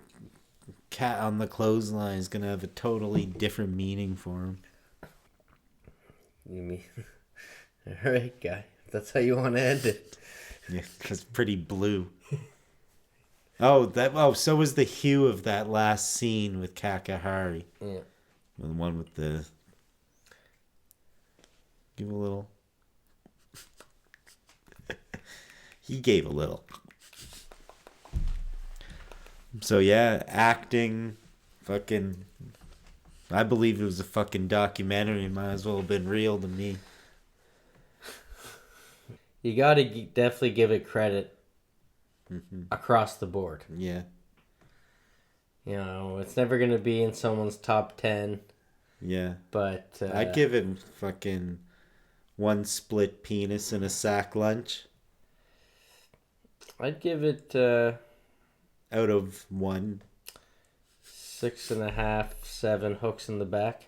cat on the clothesline is gonna have a totally different meaning for him. You mean? All right, guy. If that's how you want to end it. Yeah, it's pretty blue. So was the hue of that last scene with Kakahari. Yeah. The one with the... Give a little... He gave a little. So yeah, acting, fucking... I believe it was a fucking documentary. It might as well have been real to me. You gotta definitely give it credit across the board. Yeah. It's never gonna be in someone's top 10. Yeah. But... I'd give him fucking one split penis and a sack lunch. I'd give it... out of 1. 6.5, 7 hooks in the back.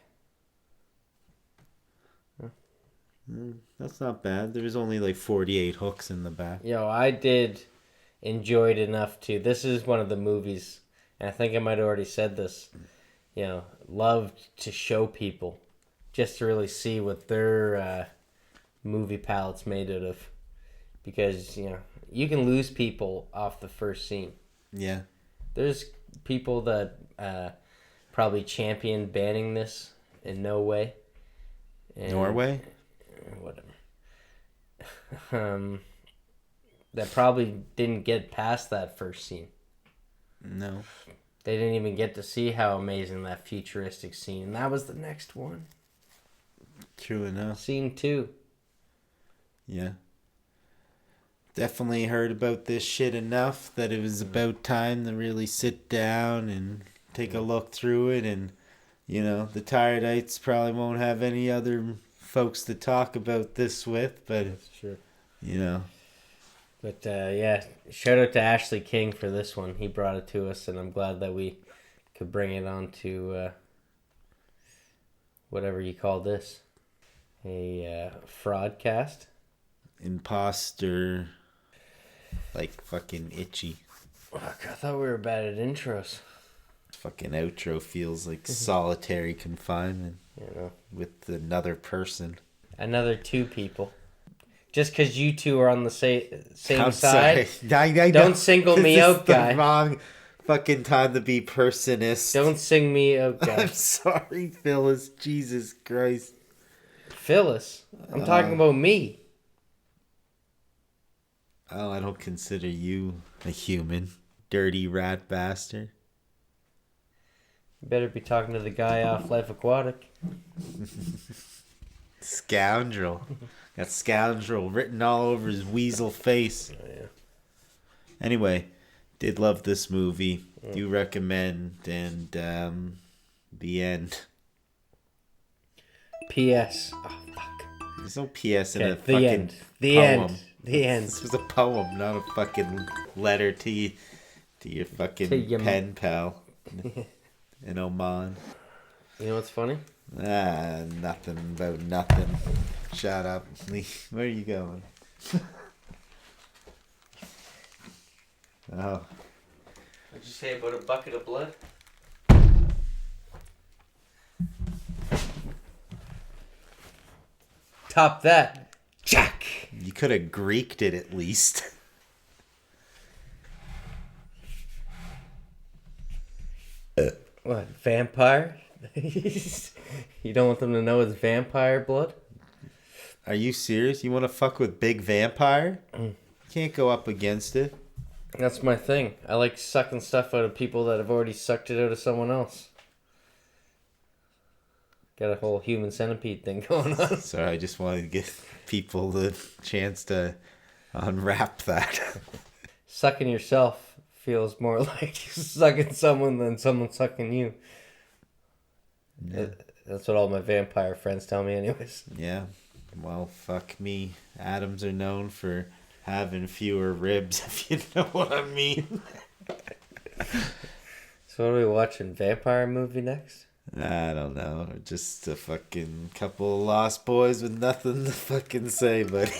That's not bad. There was only like 48 hooks in the back. I did enjoy it enough to. This is one of the movies, and I think I might have already said this. Loved to show people, just to really see what their movie palette's made out of, because you can lose people off the first scene. Yeah. There's people that probably champion banning this in no way. Norway? Whatever. That probably didn't get past that first scene. No. They didn't even get to see how amazing that futuristic scene. And that was the next one. True enough. Scene 2. Yeah. Definitely heard about this shit enough that it was about time to really sit down and take a look through it. And, the Tiredeites probably won't have any other folks to talk about this with, but, Sure. But, shout out to Ashley King for this one. He brought it to us, and I'm glad that we could bring it on to whatever you call this. A fraudcast? Imposter, like fucking Itchy. Fuck, I thought we were bad at intros. Fucking outro feels like solitary confinement with another person. Another 2 people. Just because you 2 are on the same I'm side. I don't single me out, guy. The wrong fucking time to be personist. Don't sing me out, guy. I'm sorry, Phyllis. Jesus Christ. Phyllis? I'm talking about me. Oh, I don't consider you a human. Dirty rat bastard. You better be talking to the guy off Life Aquatic. Scoundrel. Got scoundrel written all over his weasel face. Oh, yeah. Anyway, did love this movie. Do recommend, and the end. P.S. Oh, fuck. There's no P.S. in a The fucking end. The poem. end. The end. This was a poem, not a fucking letter to your fucking pen pal in Oman. You know what's funny? Nothing about nothing. Shut up. Lee. Where are you going? Oh. What'd you say about a bucket of blood? Top that. Jack! You could have Greeked it at least. What? Vampire? You don't want them to know it's vampire blood? Are you serious? You want to fuck with big vampire? You can't go up against it. That's my thing. I like sucking stuff out of people that have already sucked it out of someone else. Got a whole human centipede thing going on. Sorry, I just wanted to give people the chance to unwrap that. Sucking yourself feels more like sucking someone than someone sucking you. Yeah. That's what all my vampire friends tell me anyways. Yeah. Well, fuck me. Adams are known for having fewer ribs, if you know what I mean. So what are we watching? Vampire movie next? I don't know. Just a fucking couple of lost boys with nothing to fucking say, buddy.